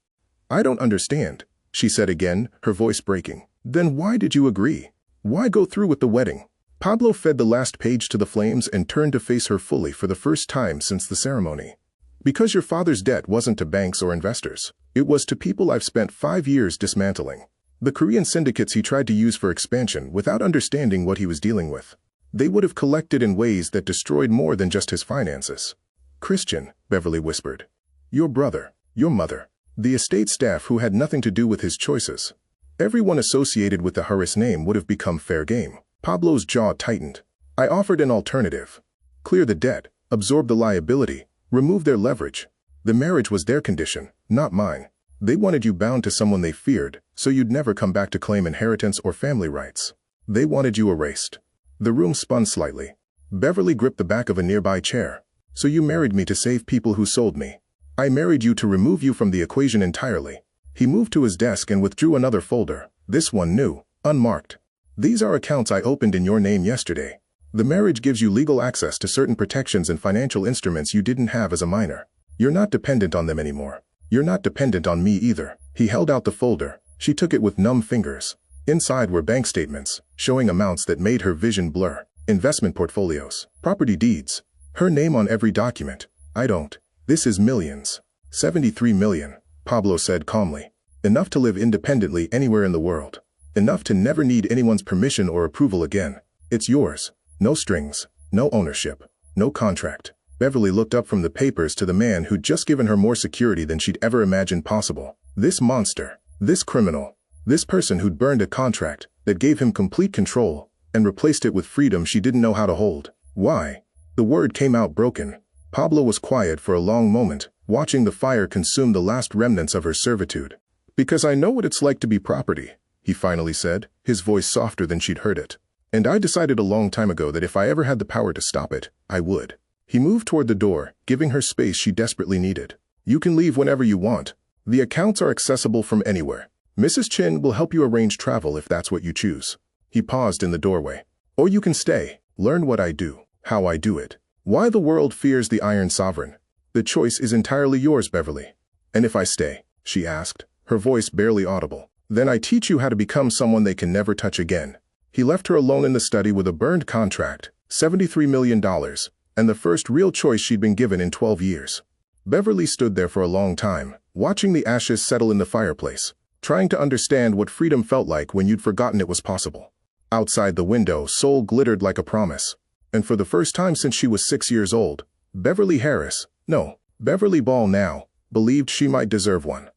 "I don't understand," she said again, her voice breaking. "Then why did you agree? Why go through with the wedding?" Pablo fed the last page to the flames and turned to face her fully for the first time since the ceremony. Because your father's debt wasn't to banks or investors. It was to people I've spent 5 years dismantling. The Korean syndicates he tried to use for expansion without understanding what he was dealing with. They would have collected in ways that destroyed more than just his finances. Christian, Beverly whispered. Your brother, your mother, the estate staff who had nothing to do with his choices. Everyone associated with the Harris name would have become fair game. Pablo's jaw tightened. I offered an alternative. Clear the debt, absorb the liability, remove their leverage. The marriage was their condition, not mine. They wanted you bound to someone they feared, so you'd never come back to claim inheritance or family rights. They wanted you erased. The room spun slightly. Beverly gripped the back of a nearby chair. So you married me to save people who sold me. I married you to remove you from the equation entirely. He moved to his desk and withdrew another folder, this one new, unmarked. These are accounts I opened in your name yesterday. The marriage gives you legal access to certain protections and financial instruments you didn't have as a minor. You're not dependent on them anymore. You're not dependent on me either. He held out the folder. She took it with numb fingers. Inside were bank statements, showing amounts that made her vision blur. Investment portfolios, property deeds. Her name on every document. I don't. This is millions. 73 million, Pablo said calmly. Enough to live independently anywhere in the world. Enough to never need anyone's permission or approval again. It's yours. No strings, no ownership, no contract. Beverly looked up from the papers to the man who'd just given her more security than she'd ever imagined possible. This monster, this criminal, this person who'd burned a contract that gave him complete control and replaced it with freedom she didn't know how to hold. Why? The word came out broken. Pablo was quiet for a long moment, watching the fire consume the last remnants of her servitude. Because I know what it's like to be property, he finally said, his voice softer than she'd heard it. And I decided a long time ago that if I ever had the power to stop it, I would. He moved toward the door, giving her space she desperately needed. You can leave whenever you want. The accounts are accessible from anywhere. Mrs. Chin will help you arrange travel if that's what you choose. He paused in the doorway. Or you can stay, learn what I do, how I do it. Why the world fears the Iron Sovereign. The choice is entirely yours, Beverly. And if I stay, she asked, her voice barely audible, then I teach you how to become someone they can never touch again. He left her alone in the study with a burned contract, $73 million, and the first real choice she'd been given in 12 years. Beverly stood there for a long time, watching the ashes settle in the fireplace, trying to understand what freedom felt like when you'd forgotten it was possible. Outside the window, Seoul glittered like a promise. And for the first time since she was 6 years old, Beverly Ball now, believed she might deserve one.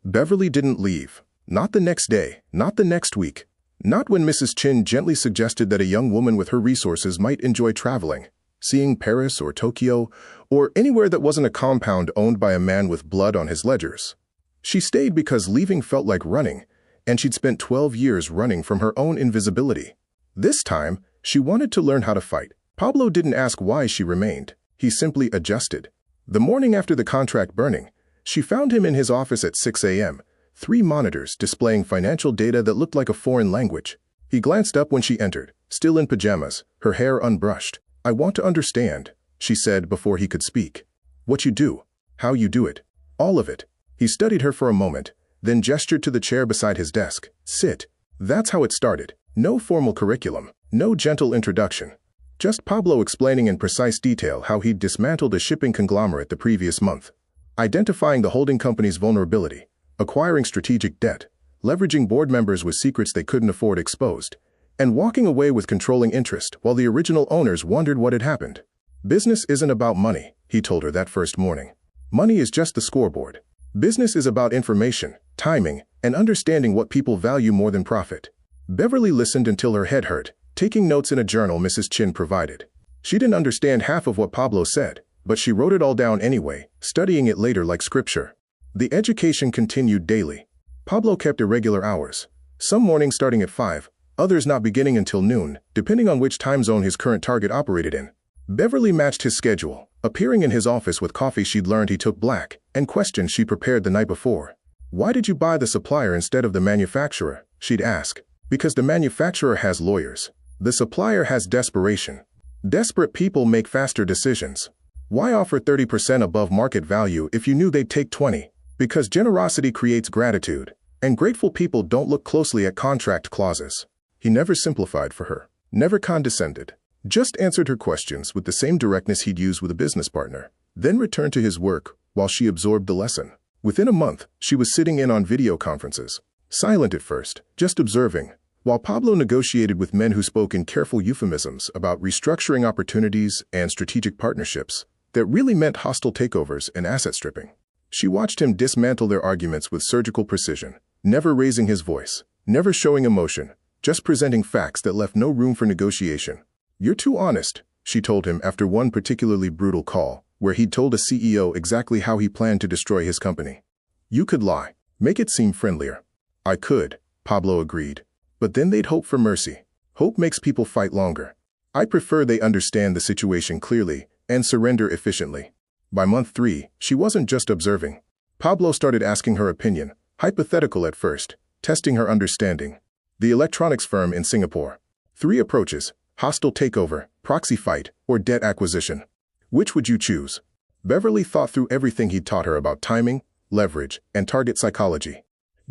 Beverly didn't leave. Not the next day, not the next week. Not when Mrs. Chin gently suggested that a young woman with her resources might enjoy traveling, seeing Paris or Tokyo, or anywhere that wasn't a compound owned by a man with blood on his ledgers. She stayed because leaving felt like running, and she'd spent 12 years running from her own invisibility. This time, she wanted to learn how to fight. Pablo didn't ask why she remained. He simply adjusted. The morning after the contract burning, she found him in his office at 6 a.m., 3 monitors displaying financial data that looked like a foreign language. He glanced up when she entered, still in pajamas, her hair unbrushed. I want to understand, she said before he could speak. What you do, how you do it, all of it. He studied her for a moment, then gestured to the chair beside his desk. Sit. That's how it started. No formal curriculum, no gentle introduction. Just Pablo explaining in precise detail how he'd dismantled a shipping conglomerate the previous month, identifying the holding company's vulnerability, acquiring strategic debt, leveraging board members with secrets they couldn't afford exposed, and walking away with controlling interest while the original owners wondered what had happened. Business isn't about money, he told her that first morning. Money is just the scoreboard. Business is about information, timing, and understanding what people value more than profit. Beverly listened until her head hurt, taking notes in a journal Mrs. Chin provided. She didn't understand half of what Pablo said, but she wrote it all down anyway, studying it later like scripture. The education continued daily. Pablo kept irregular hours, some mornings starting at 5, others not beginning until noon, depending on which time zone his current target operated in. Beverly matched his schedule, appearing in his office with coffee she'd learned he took black, and questions she prepared the night before. Why did you buy the supplier instead of the manufacturer? She'd ask. Because the manufacturer has lawyers. The supplier has desperation. Desperate people make faster decisions. Why offer 30% above market value if you knew they'd take 20? Because generosity creates gratitude, and grateful people don't look closely at contract clauses. He never simplified for her, never condescended, just answered her questions with the same directness he'd use with a business partner. then returned to his work while she absorbed the lesson. Within a month, she was sitting in on video conferences, silent at first, just observing, while Pablo negotiated with men who spoke in careful euphemisms about restructuring opportunities and strategic partnerships that really meant hostile takeovers and asset stripping. She watched him dismantle their arguments with surgical precision, never raising his voice, never showing emotion, just presenting facts that left no room for negotiation. "You're too honest," she told him after one particularly brutal call, where he'd told a CEO exactly how he planned to destroy his company. "You could lie. Make it seem friendlier." "I could," Pablo agreed. "But then they'd hope for mercy. Hope makes people fight longer. I prefer they understand the situation clearly and surrender efficiently." By month 3, she wasn't just observing. Pablo started asking her opinion, hypothetical at first, testing her understanding. The electronics firm in Singapore. 3 approaches: hostile takeover, proxy fight, or debt acquisition. Which would you choose? Beverly thought through everything he'd taught her about timing, leverage, and target psychology.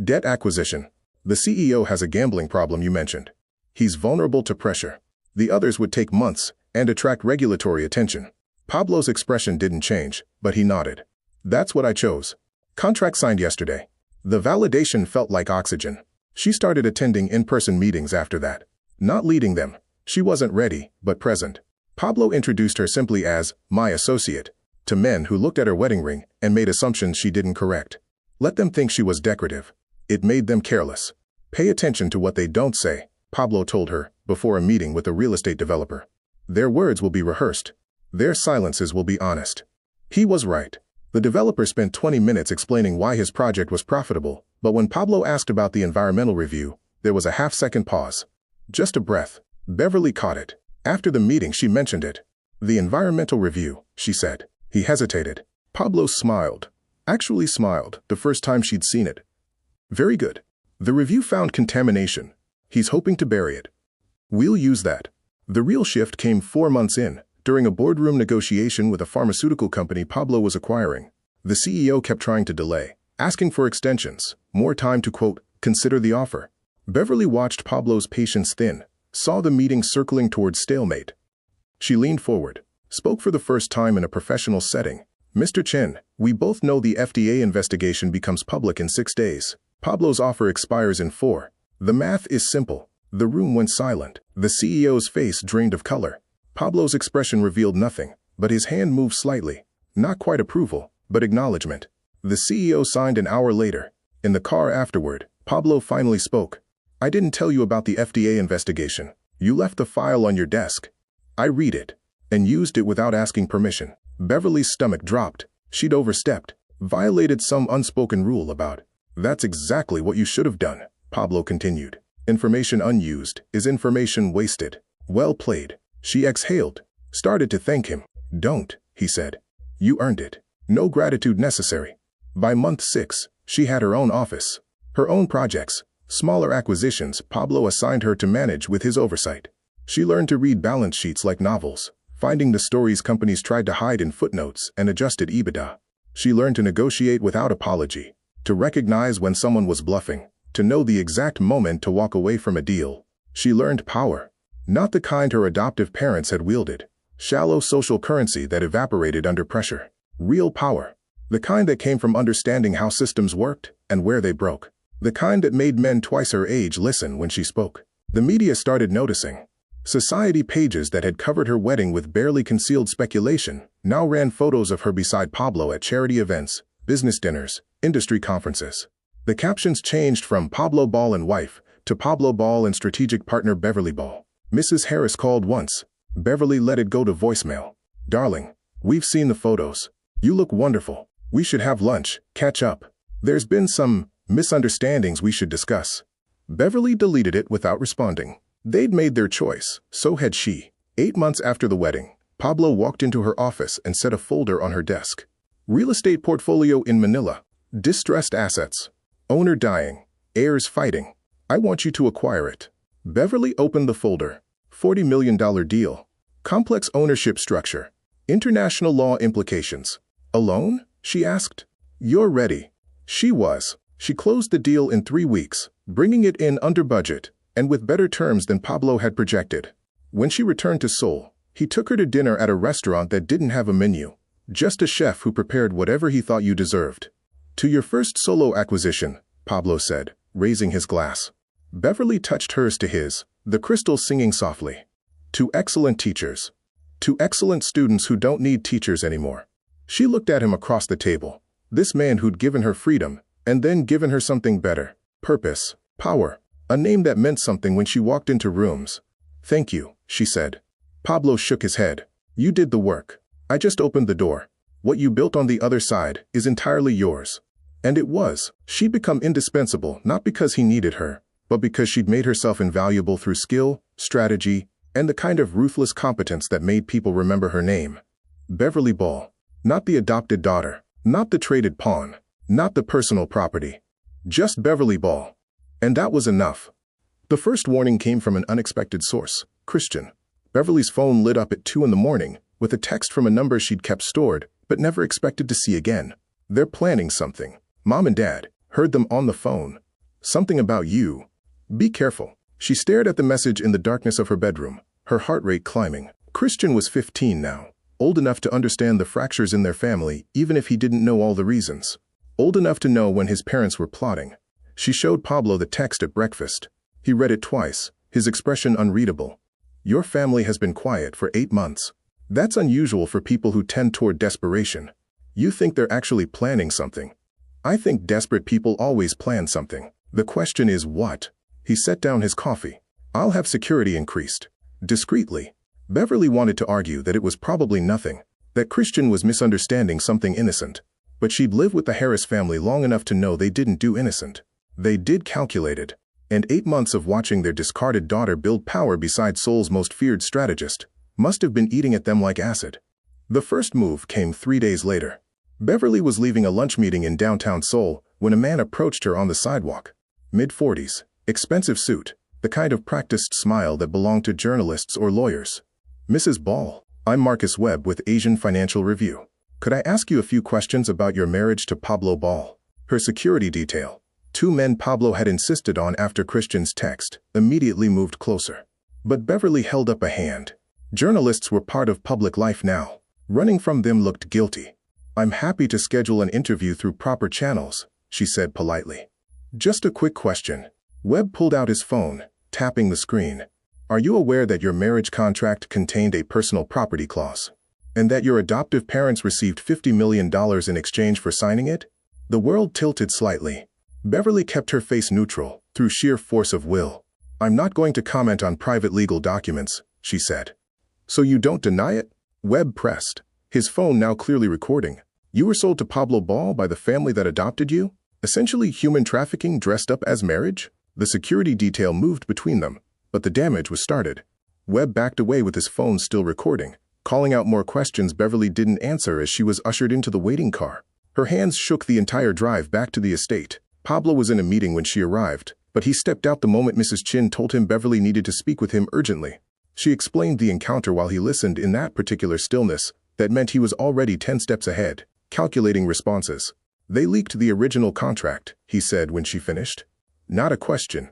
Debt acquisition. The CEO has a gambling problem you mentioned. He's vulnerable to pressure. The others would take months and attract regulatory attention. Pablo's expression didn't change, but he nodded. "That's what I chose. Contract signed yesterday." The validation felt like oxygen. She started attending in-person meetings after that. Not leading them. She wasn't ready, but present. Pablo introduced her simply as "my associate" to men who looked at her wedding ring and made assumptions she didn't correct. Let them think she was decorative. It made them careless. "Pay attention to what they don't say," Pablo told her before a meeting with a real estate developer. "Their words will be rehearsed. Their silences will be honest." He was right. The developer spent 20 minutes explaining why his project was profitable, but when Pablo asked about the environmental review, there was a half-second pause. Just a breath. Beverly caught it. After the meeting, she mentioned it. "The environmental review," she said. He hesitated. Pablo smiled. Actually smiled, the first time she'd seen it. "Very good. The review found contamination. He's hoping to bury it. We'll use that." The real shift came 4 months in, during a boardroom negotiation with a pharmaceutical company Pablo was acquiring. The CEO kept trying to delay, asking for extensions, more time to, quote, "consider the offer." Beverly watched Pablo's patience thin, saw the meeting circling towards stalemate. She leaned forward, spoke for the first time in a professional setting. "Mr. Chen, we both know the FDA investigation becomes public in 6 days. Pablo's offer expires in 4. The math is simple." The room went silent. The CEO's face drained of color. Pablo's expression revealed nothing, but his hand moved slightly. Not quite approval, but acknowledgement. The CEO signed an hour later. In the car afterward, Pablo finally spoke. "I didn't tell you about the FDA investigation. You left the file on your desk. I read it, and used it without asking permission." Beverly's stomach dropped. She'd overstepped, violated some unspoken rule about. "That's exactly what you should have done," Pablo continued. "Information unused is information wasted." "Well played." She exhaled, started to thank him. "Don't," he said. "You earned it. No gratitude necessary." By month 6, she had her own office, her own projects, smaller acquisitions Pablo assigned her to manage with his oversight. She learned to read balance sheets like novels, finding the stories companies tried to hide in footnotes and adjusted EBITDA. She learned to negotiate without apology, to recognize when someone was bluffing, to know the exact moment to walk away from a deal. She learned power, not the kind her adoptive parents had wielded, shallow social currency that evaporated under pressure. Real power, the kind that came from understanding how systems worked and where they broke, the kind that made men twice her age listen when she spoke. The media started noticing. Society pages that had covered her wedding with barely concealed speculation now ran photos of her beside Pablo at charity events, business dinners, industry conferences. The captions changed from "Pablo Ball and wife" to "Pablo Ball and strategic partner Beverly Ball." Mrs. Harris called once. Beverly let it go to voicemail. "Darling, we've seen the photos. You look wonderful. We should have lunch, catch up. There's been some misunderstandings we should discuss." Beverly deleted it without responding. They'd made their choice, so had she. 8 months after the wedding, Pablo walked into her office and set a folder on her desk. Real estate portfolio in Manila. Distressed assets. Owner dying. Heirs fighting. I want you to acquire it. Beverly opened the folder. $40 million deal. Complex ownership structure. International law implications. Alone? She asked. You're ready. She was. She closed the deal in 3 weeks, bringing it in under budget and with better terms than Pablo had projected. When she returned to Seoul, he took her to dinner at a restaurant that didn't have a menu, Just a chef who prepared whatever he thought you deserved. To your first solo acquisition, Pablo said, raising his glass. Beverly touched hers to his, the crystal singing softly. To excellent teachers. To excellent students who don't need teachers anymore. She looked at him across the table. This man who'd given her freedom, and then given her something better. Purpose, power, a name that meant something when she walked into rooms. Thank you, she said. Pablo shook his head. You did the work. I just opened the door. What you built on the other side is entirely yours. And it was. She'd become indispensable not because he needed her, but because she'd made herself invaluable through skill, strategy, and the kind of ruthless competence that made people remember her name. Beverly Ball. Not the adopted daughter. Not the traded pawn. Not the personal property. Just Beverly Ball. And that was enough. The first warning came from an unexpected source, Christian. Beverly's phone lit up at 2 a.m, with a text from a number she'd kept stored, but never expected to see again. They're planning something. Mom and Dad heard them on the phone. Something about you. Be careful. She stared at the message in the darkness of her bedroom, her heart rate climbing. Christian was 15 now, old enough to understand the fractures in their family even if he didn't know all the reasons. Old enough to know when his parents were plotting. She showed Pablo the text at breakfast. He read it twice, his expression unreadable. Your family has been quiet for 8 months. That's unusual for people who tend toward desperation. You think they're actually planning something. I think desperate people always plan something. The question is what? He set down his coffee. I'll have security increased. Discreetly. Beverly wanted to argue that it was probably nothing, that Christian was misunderstanding something innocent. But she'd lived with the Harris family long enough to know they didn't do innocent. They did calculated. And 8 months of watching their discarded daughter build power beside Seoul's most feared strategist must have been eating at them like acid. The first move came 3 days later. Beverly was leaving a lunch meeting in downtown Seoul when a man approached her on the sidewalk. Mid-40s, expensive suit, the kind of practiced smile that belonged to journalists or lawyers. Mrs. Ball, I'm Marcus Webb with Asian Financial Review. Could I ask you a few questions about your marriage to Pablo Ball? Her security detail, 2 men Pablo had insisted on after Christian's text, immediately moved closer. But Beverly held up a hand. Journalists were part of public life now. Running from them looked guilty. I'm happy to schedule an interview through proper channels, she said politely. Just a quick question. Webb pulled out his phone, tapping the screen. Are you aware that your marriage contract contained a personal property clause? And that your adoptive parents received $50 million in exchange for signing it? The world tilted slightly. Beverly kept her face neutral, through sheer force of will. I'm not going to comment on private legal documents, she said. So you don't deny it? Webb pressed, his phone now clearly recording. You were sold to Pablo Ball by the family that adopted you? Essentially human trafficking dressed up as marriage? The security detail moved between them, but the damage was started. Webb backed away with his phone still recording, calling out more questions Beverly didn't answer as she was ushered into the waiting car. Her hands shook the entire drive back to the estate. Pablo was in a meeting when she arrived, but he stepped out the moment Mrs. Chin told him Beverly needed to speak with him urgently. She explained the encounter while he listened in that particular stillness that meant he was already 10 steps ahead, calculating responses. They leaked the original contract, he said when she finished. Not a question.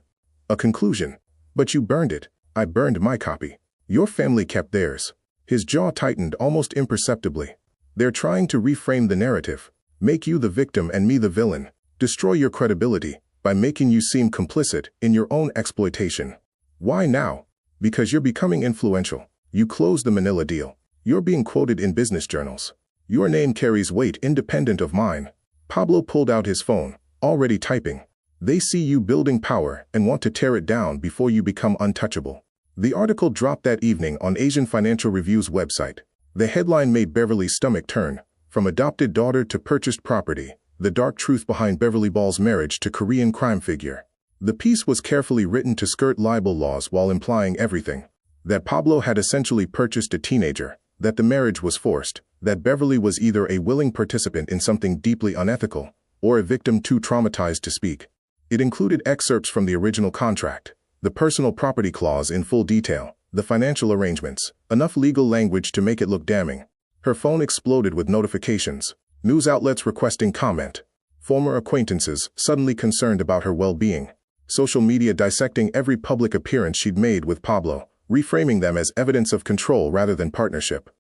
A conclusion. But you burned it. I burned my copy. Your family kept theirs. His jaw tightened almost imperceptibly. They're trying to reframe the narrative. Make you the victim and me the villain. Destroy your credibility by making you seem complicit in your own exploitation. Why now? Because you're becoming influential. You closed the Manila deal. You're being quoted in business journals. Your name carries weight independent of mine. Pablo pulled out his phone, already typing. They see you building power and want to tear it down before you become untouchable. The article dropped that evening on Asian Financial Review's website. The headline made Beverly's stomach turn. From adopted daughter to purchased property, the dark truth behind Beverly Ball's marriage to Korean crime figure. The piece was carefully written to skirt libel laws while implying everything. That Pablo had essentially purchased a teenager, that the marriage was forced, that Beverly was either a willing participant in something deeply unethical, or a victim too traumatized to speak. It included excerpts from the original contract, the personal property clause in full detail, the financial arrangements, enough legal language to make it look damning. Her phone exploded with notifications, news outlets requesting comment, former acquaintances suddenly concerned about her well-being, social media dissecting every public appearance she'd made with Pablo, reframing them as evidence of control rather than partnership.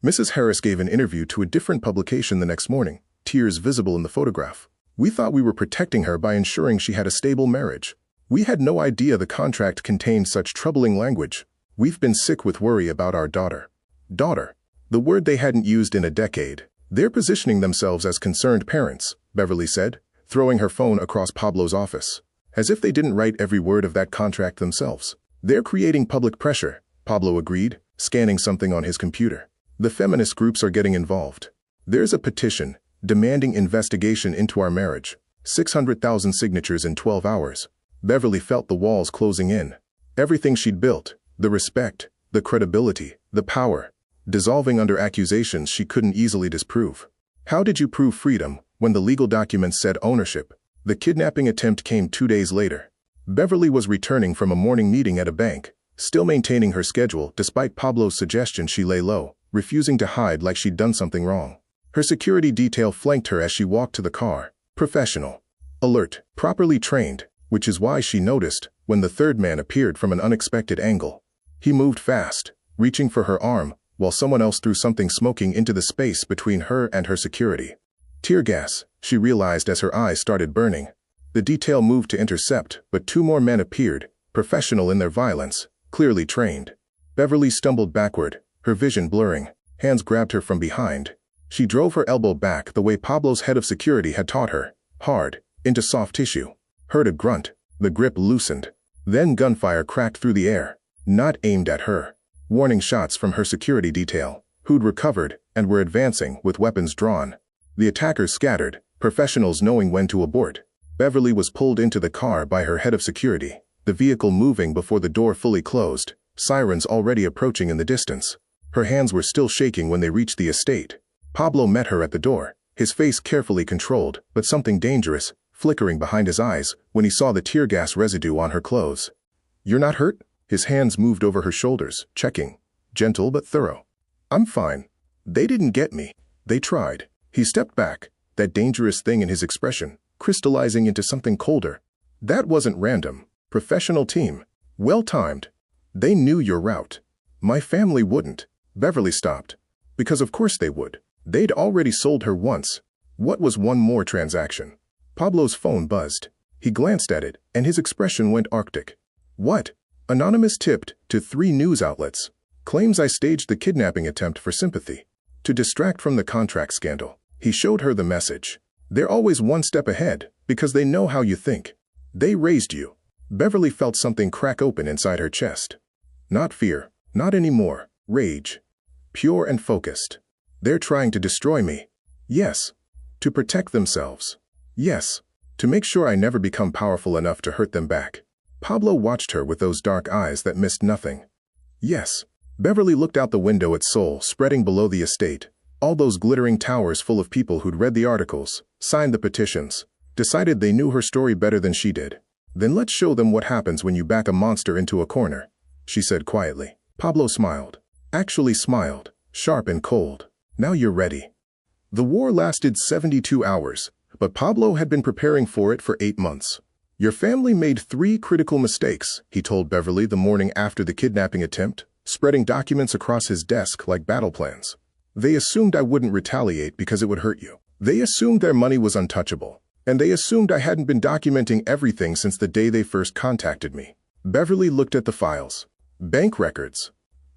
Mrs. Harris gave an interview to a different publication the next morning, tears visible in the photograph. We thought we were protecting her by ensuring she had a stable marriage. We had no idea the contract contained such troubling language. We've been sick with worry about our daughter. Daughter. The word they hadn't used in a decade. They're positioning themselves as concerned parents, Beverly said, throwing her phone across Pablo's office. As if they didn't write every word of that contract themselves. They're creating public pressure, Pablo agreed, scanning something on his computer. The feminist groups are getting involved. There's a petition demanding investigation into our marriage. 600,000 signatures in 12 hours. Beverly felt the walls closing in. Everything she'd built, the respect, the credibility, the power, dissolving under accusations she couldn't easily disprove. How did you prove freedom when the legal documents said ownership? The kidnapping attempt came 2 days later. Beverly was returning from a morning meeting at a bank, still maintaining her schedule despite Pablo's suggestion she lay low, refusing to hide like she'd done something wrong. Her security detail flanked her as she walked to the car, professional, alert, properly trained, which is why she noticed when the third man appeared from an unexpected angle. He moved fast, reaching for her arm, while someone else threw something smoking into the space between her and her security. Tear gas, she realized as her eyes started burning. The detail moved to intercept, but 2 more men appeared, professional in their violence, clearly trained. Beverly stumbled backward, her vision blurring. Hands grabbed her from behind. She drove her elbow back the way Pablo's head of security had taught her, hard, into soft tissue. Heard a grunt. The grip loosened. Then gunfire cracked through the air, not aimed at her. Warning shots from her security detail, who'd recovered and were advancing with weapons drawn. The attackers scattered, professionals knowing when to abort. Beverly was pulled into the car by her head of security, the vehicle moving before the door fully closed, sirens already approaching in the distance. Her hands were still shaking when they reached the estate. Pablo met her at the door, his face carefully controlled, but something dangerous, flickering behind his eyes when he saw the tear gas residue on her clothes. "You're not hurt?" His hands moved over her shoulders, checking. Gentle but thorough. "I'm fine. They didn't get me. They tried." He stepped back, that dangerous thing in his expression, crystallizing into something colder. "That wasn't random. Professional team. Well-timed. They knew your route. My family wouldn't." Beverly stopped. Because of course they would. They'd already sold her once. What was one more transaction? Pablo's phone buzzed. He glanced at it, and his expression went arctic. "What?" Anonymous tipped to 3 news outlets. "Claims I staged the kidnapping attempt for sympathy. To distract from the contract scandal." He showed her the message. "They're always one step ahead, because they know how you think. They raised you." Beverly felt something crack open inside her chest. Not fear, not anymore, rage. Pure and focused. "They're trying to destroy me." Yes. To protect themselves. Yes. To make sure I never become powerful enough to hurt them back. Pablo watched her with those dark eyes that missed nothing. Yes. Beverly looked out the window at Seoul spreading below the estate. All those glittering towers full of people who'd read the articles, signed the petitions, decided they knew her story better than she did. "Then let's show them what happens when you back a monster into a corner," she said quietly. Pablo smiled. Actually smiled, sharp and cold. "Now you're ready." The war lasted 72 hours, but Pablo had been preparing for it for 8 months. "Your family made 3 critical mistakes," he told Beverly the morning after the kidnapping attempt, spreading documents across his desk like battle plans. "They assumed I wouldn't retaliate because it would hurt you. They assumed their money was untouchable. And they assumed I hadn't been documenting everything since the day they first contacted me." Beverly looked at the files. Bank records.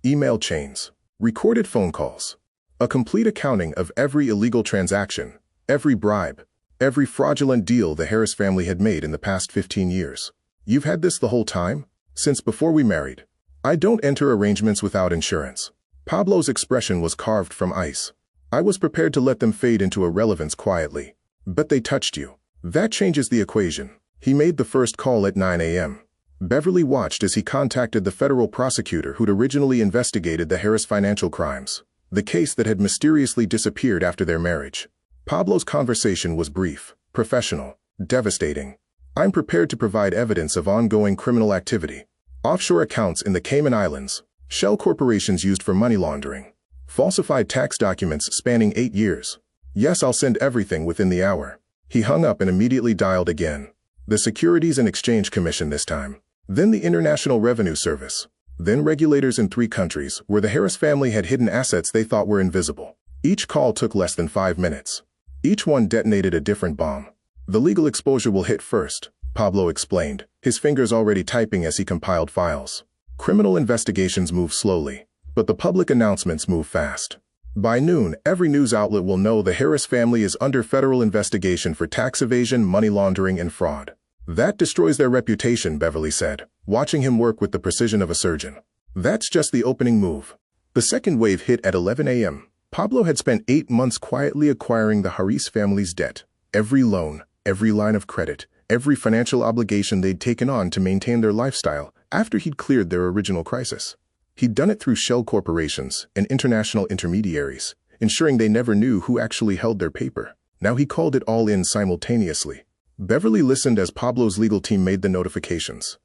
Email chains. Recorded phone calls. A complete accounting of every illegal transaction, every bribe, every fraudulent deal the Harris family had made in the past 15 years. "You've had this the whole time? Since before we married. I don't enter arrangements without insurance." Pablo's expression was carved from ice. "I was prepared to let them fade into irrelevance quietly. But they touched you. That changes the equation." He made the first call at 9 a.m. Beverly watched as he contacted the federal prosecutor who'd originally investigated the Harris financial crimes, the case that had mysteriously disappeared after their marriage. Pablo's conversation was brief, professional, devastating. "I'm prepared to provide evidence of ongoing criminal activity. Offshore accounts in the Cayman Islands, shell corporations used for money laundering, falsified tax documents spanning 8 years. Yes, I'll send everything within the hour." He hung up and immediately dialed again. The Securities and Exchange Commission this time. Then the International Revenue Service. Then regulators in 3 countries, where the Harris family had hidden assets they thought were invisible. Each call took less than 5 minutes. Each one detonated a different bomb. The legal exposure will hit first, Pablo explained, his fingers already typing as he compiled files. Criminal investigations move slowly, but the public announcements move fast. By noon, every news outlet will know the Harris family is under federal investigation for tax evasion, money laundering, and fraud. That destroys their reputation, Beverly said, watching him work with the precision of a surgeon. That's just the opening move. The second wave hit at 11 a.m. Pablo had spent 8 months quietly acquiring the Harris family's debt. Every loan, every line of credit, every financial obligation they'd taken on to maintain their lifestyle after he'd cleared their original crisis. He'd done it through shell corporations and international intermediaries, ensuring they never knew who actually held their paper. Now he called it all in simultaneously. Beverly listened as Pablo's legal team made the notifications.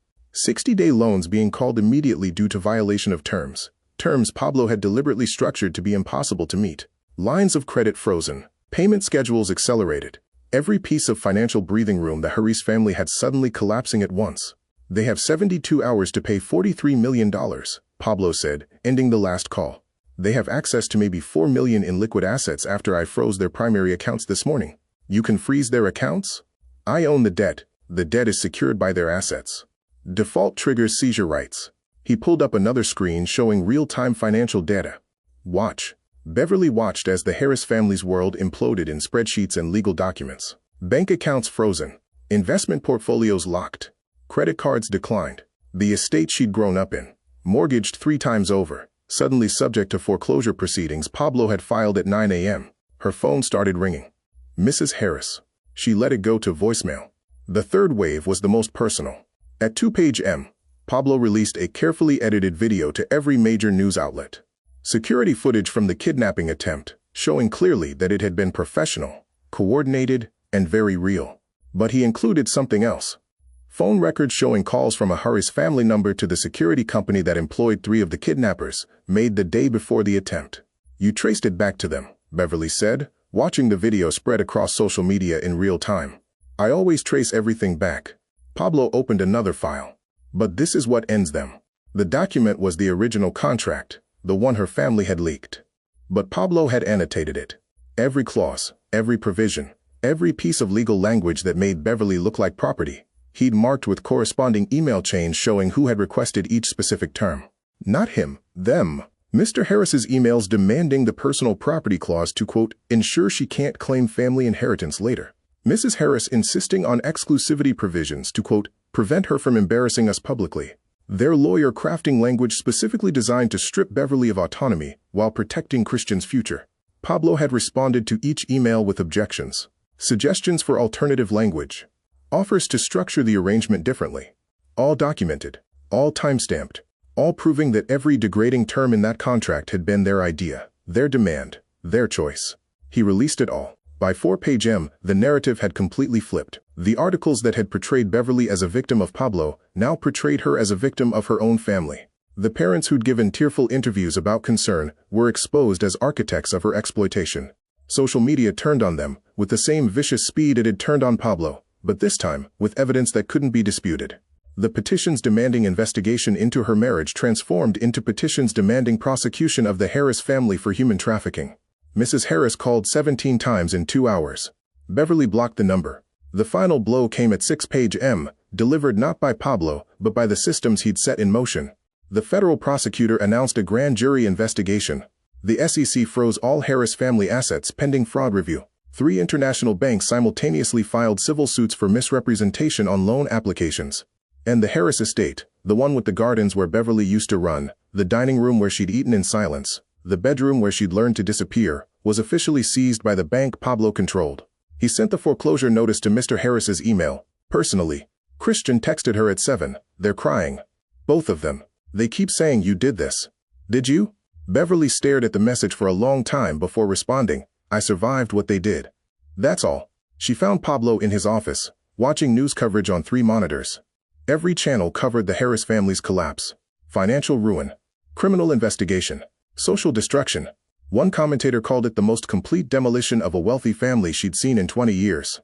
60-day loans being called immediately due to violation of terms. Terms Pablo had deliberately structured to be impossible to meet. Lines of credit frozen. Payment schedules accelerated. Every piece of financial breathing room the Harris family had suddenly collapsing at once. They have 72 hours to pay $43 million, Pablo said, ending the last call. They have access to maybe $4 million in liquid assets after I froze their primary accounts this morning. You can freeze their accounts? I own the debt. The debt is secured by their assets. Default triggers seizure rights. He pulled up another screen showing real-time financial data. Watch. Beverly watched as the Harris family's world imploded in spreadsheets and legal documents. Bank accounts frozen. Investment portfolios locked. Credit cards declined. The estate she'd grown up in, mortgaged 3 times over, suddenly subject to foreclosure proceedings Pablo had filed at 9 a.m. Her phone started ringing. Mrs. Harris. She let it go to voicemail. The third wave was the most personal. At 2 p.m., Pablo released a carefully edited video to every major news outlet. Security footage from the kidnapping attempt, showing clearly that it had been professional, coordinated, and very real. But he included something else. Phone records showing calls from a Harris family number to the security company that employed 3 of the kidnappers, made the day before the attempt. You traced it back to them, Beverly said, watching the video spread across social media in real time. I always trace everything back. Pablo opened another file. But this is what ends them. The document was the original contract, the one her family had leaked. But Pablo had annotated it. Every clause, every provision, every piece of legal language that made Beverly look like property, he'd marked with corresponding email chains showing who had requested each specific term. Not him, them. Mr. Harris's emails demanding the personal property clause to, quote, ensure she can't claim family inheritance later. Mrs. Harris insisting on exclusivity provisions to, quote, prevent her from embarrassing us publicly. Their lawyer crafting language specifically designed to strip Beverly of autonomy while protecting Christian's future. Pablo had responded to each email with objections, suggestions for alternative language, offers to structure the arrangement differently. All documented, all timestamped, all proving that every degrading term in that contract had been their idea, their demand, their choice. He released it all. By 4 p.m., the narrative had completely flipped. The articles that had portrayed Beverly as a victim of Pablo now portrayed her as a victim of her own family. The parents who'd given tearful interviews about concern were exposed as architects of her exploitation. Social media turned on them with the same vicious speed it had turned on Pablo, but this time with evidence that couldn't be disputed. The petitions demanding investigation into her marriage transformed into petitions demanding prosecution of the Harris family for human trafficking. Mrs. Harris called 17 times in 2 hours. Beverly blocked the number. The final blow came at 6 p.m., delivered not by Pablo, but by the systems he'd set in motion. The federal prosecutor announced a grand jury investigation. The SEC froze all Harris family assets pending fraud review. 3 international banks simultaneously filed civil suits for misrepresentation on loan applications. And the Harris estate, the one with the gardens where Beverly used to run, the dining room where she'd eaten in silence, the bedroom where she'd learned to disappear, was officially seized by the bank Pablo controlled. He sent the foreclosure notice to Mr. Harris's email, personally. Christian texted her at 7. They're crying. Both of them. They keep saying you did this. Did you? Beverly stared at the message for a long time before responding, I survived what they did. That's all. She found Pablo in his office, watching news coverage on 3 monitors. Every channel covered the Harris family's collapse. Financial ruin. Criminal investigation. Social destruction. One commentator called it the most complete demolition of a wealthy family she'd seen in 20 years.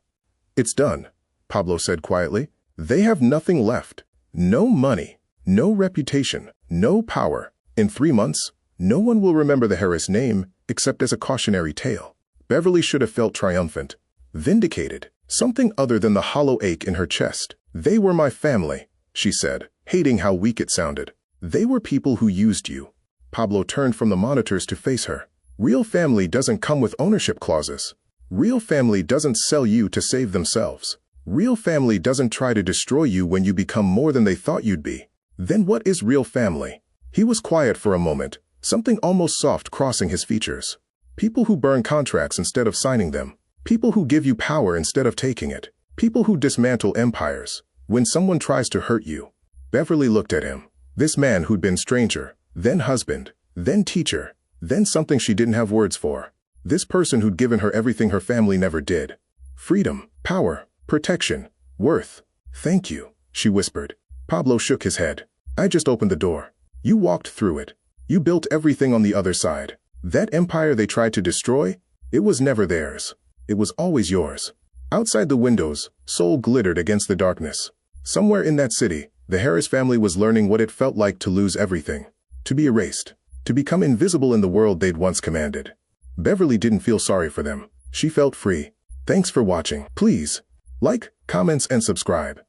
It's done, Pablo said quietly. They have nothing left. No money. No reputation, no power. In 3 months, no one will remember the Harris name except as a cautionary tale. Beverly should have felt triumphant, vindicated, something other than the hollow ache in her chest. They were my family, she said, hating how weak it sounded. They were people who used you. Pablo turned from the monitors to face her. Real family doesn't come with ownership clauses. Real family doesn't sell you to save themselves. Real family doesn't try to destroy you when you become more than they thought you'd be. Then what is real family? He was quiet for a moment, something almost soft crossing his features. People who burn contracts instead of signing them. People who give you power instead of taking it. People who dismantle empires when someone tries to hurt you. Beverly looked at him. This man who'd been stranger, then husband, then teacher, then something she didn't have words for. This person who'd given her everything her family never did. Freedom, power, protection, worth. Thank you, she whispered. Pablo shook his head. I just opened the door. You walked through it. You built everything on the other side. That empire they tried to destroy, it was never theirs. It was always yours. Outside the windows, Seoul glittered against the darkness. Somewhere in that city, the Harris family was learning what it felt like to lose everything. To be erased. To become invisible in the world they'd once commanded. Beverly didn't feel sorry for them. She felt free. Thanks for watching. Please, like, comments, and subscribe.